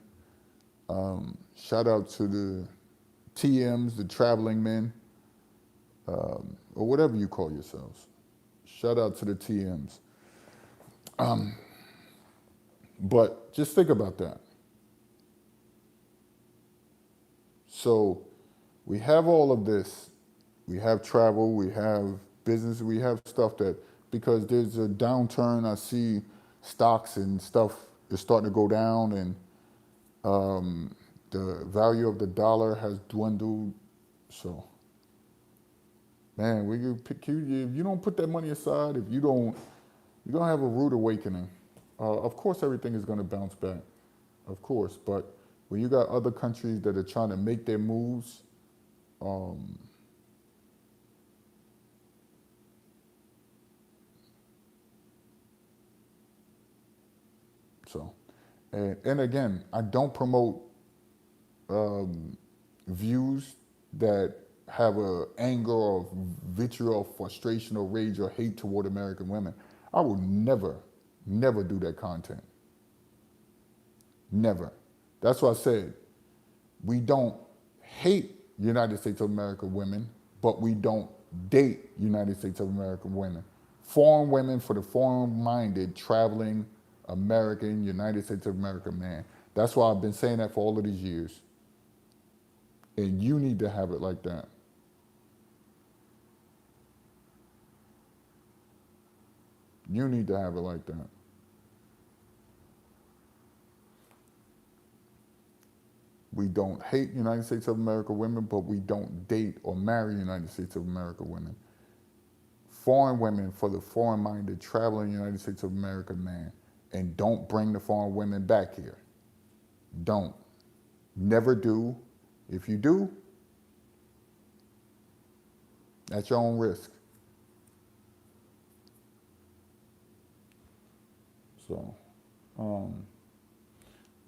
shout out to the TMs, the traveling men, or whatever you call yourselves. Shout out to the TMs. But just think about that. So we have all of this. We have travel, we have business, we have stuff that, because there's a downturn, I see stocks and stuff is starting to go down, and the value of the dollar has dwindled. So, man, if you don't put that money aside, if you're going to have a rude awakening. Of course, everything is going to bounce back, of course, but when you got other countries that are trying to make their moves, Um, so, and again, I don't promote um, views that have a anger or vitriol, frustration or rage or hate toward American women. I will never, never do that content. Never. That's why I said we don't hate United States of America women, but we don't date United States of America women. Foreign women for the foreign-minded, traveling American, United States of America man. That's why I've been saying that for all of these years. And you need to have it like that. You need to have it like that. We don't hate United States of America women, but we don't date or marry United States of America women. Foreign women for the foreign-minded, traveling United States of America man. And don't bring the foreign women back here. Don't. Never do. If you do, at your own risk. So,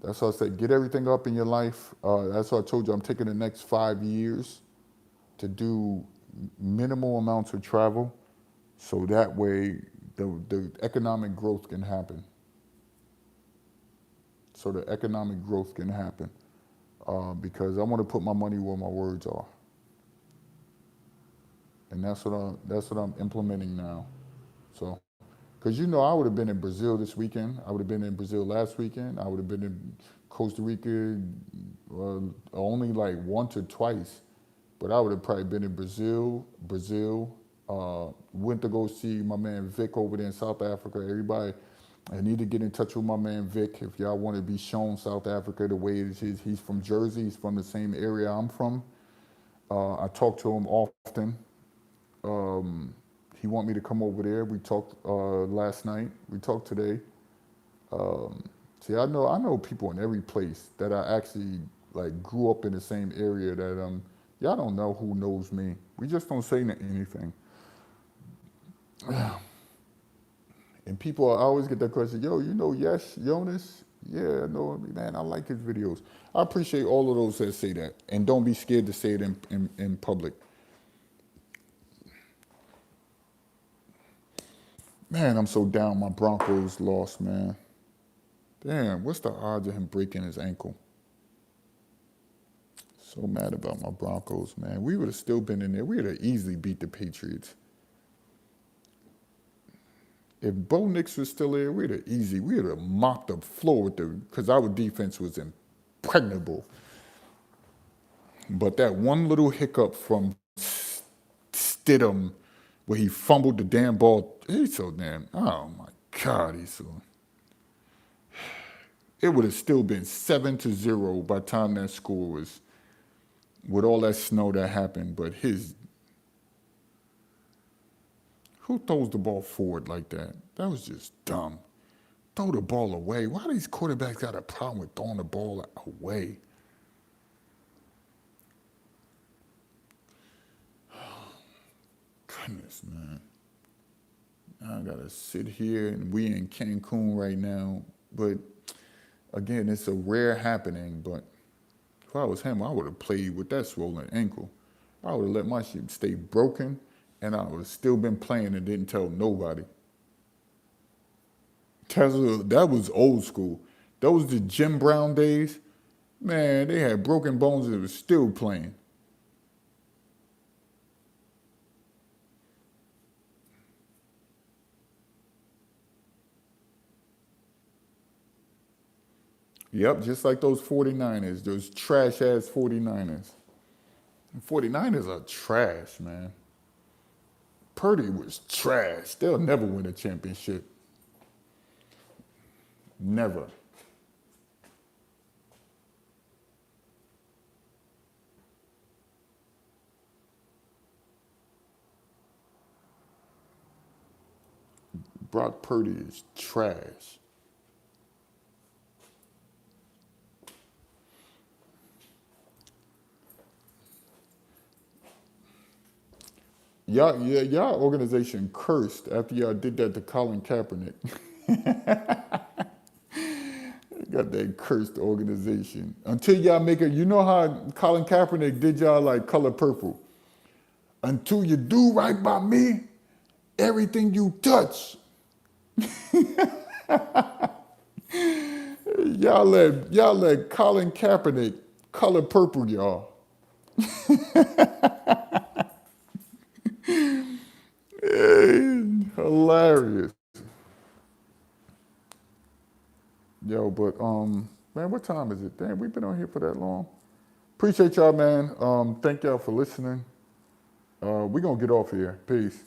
that's why I said, get everything up in your life. That's why I told you I'm taking the next 5 years to do minimal amounts of travel, so that way the economic growth can happen. So the economic growth can happen, because I want to put my money where my words are, and that's what I'm implementing now. So, because I would have been in Brazil this weekend. I would have been in Brazil last weekend. I would have been in Costa Rica only like once or twice, but I would have probably been in Brazil. Went to go see my man Vic over there in South Africa. Everybody, I need to get in touch with my man Vic if y'all want to be shown South Africa the way it is. He's from Jersey. He's from the same area I'm from. I talk to him often. He want me to come over there. We talked last night. We talked today. See, I know people in every place that I actually like grew up in the same area that y'all don't know who knows me. We just don't say anything. And people, I always get that question, yo, Yesh, Jonas? Yeah, I know him. Man, I like his videos. I appreciate all of those that say that. And don't be scared to say it in public. Man, I'm so down my Broncos lost, man. Damn, what's the odds of him breaking his ankle? So mad about my Broncos, man. We would have still been in there. We would have easily beat the Patriots. If Bo Nix was still there, we would have mopped the floor with because our defense was impregnable. But that one little hiccup from Stidham, where he fumbled the damn ball, he's so damn, oh my God, he's so. It would have still been 7-0 by the time that score was, with all that snow that happened. But who throws the ball forward like that? That was just dumb. Throw the ball away. Why do these quarterbacks got a problem with throwing the ball away? Goodness, man. I gotta sit here, and we in Cancun right now. But again, it's a rare happening. But if I was him, I would have played with that swollen ankle. I would have let my shit stay broken, and I would have still been playing and didn't tell nobody. That was old school. Those the Jim Brown days. Man, they had broken bones and was still playing. Yep, just like those 49ers, those trash-ass 49ers. 49ers are trash, man. Purdy was trash. They'll never win a championship. Never. Brock Purdy is trash. y'all organization cursed after y'all did that to Colin Kaepernick. Got that cursed organization. Until y'all make it, you know how Colin Kaepernick did y'all like color purple. Until you do right by me, everything you touch. Y'all let Colin Kaepernick color purple y'all. Hilarious. Yo, but man, what time is it? Damn, we've been on here for that long. Appreciate y'all, man. Thank y'all for listening. We're gonna get off here. Peace.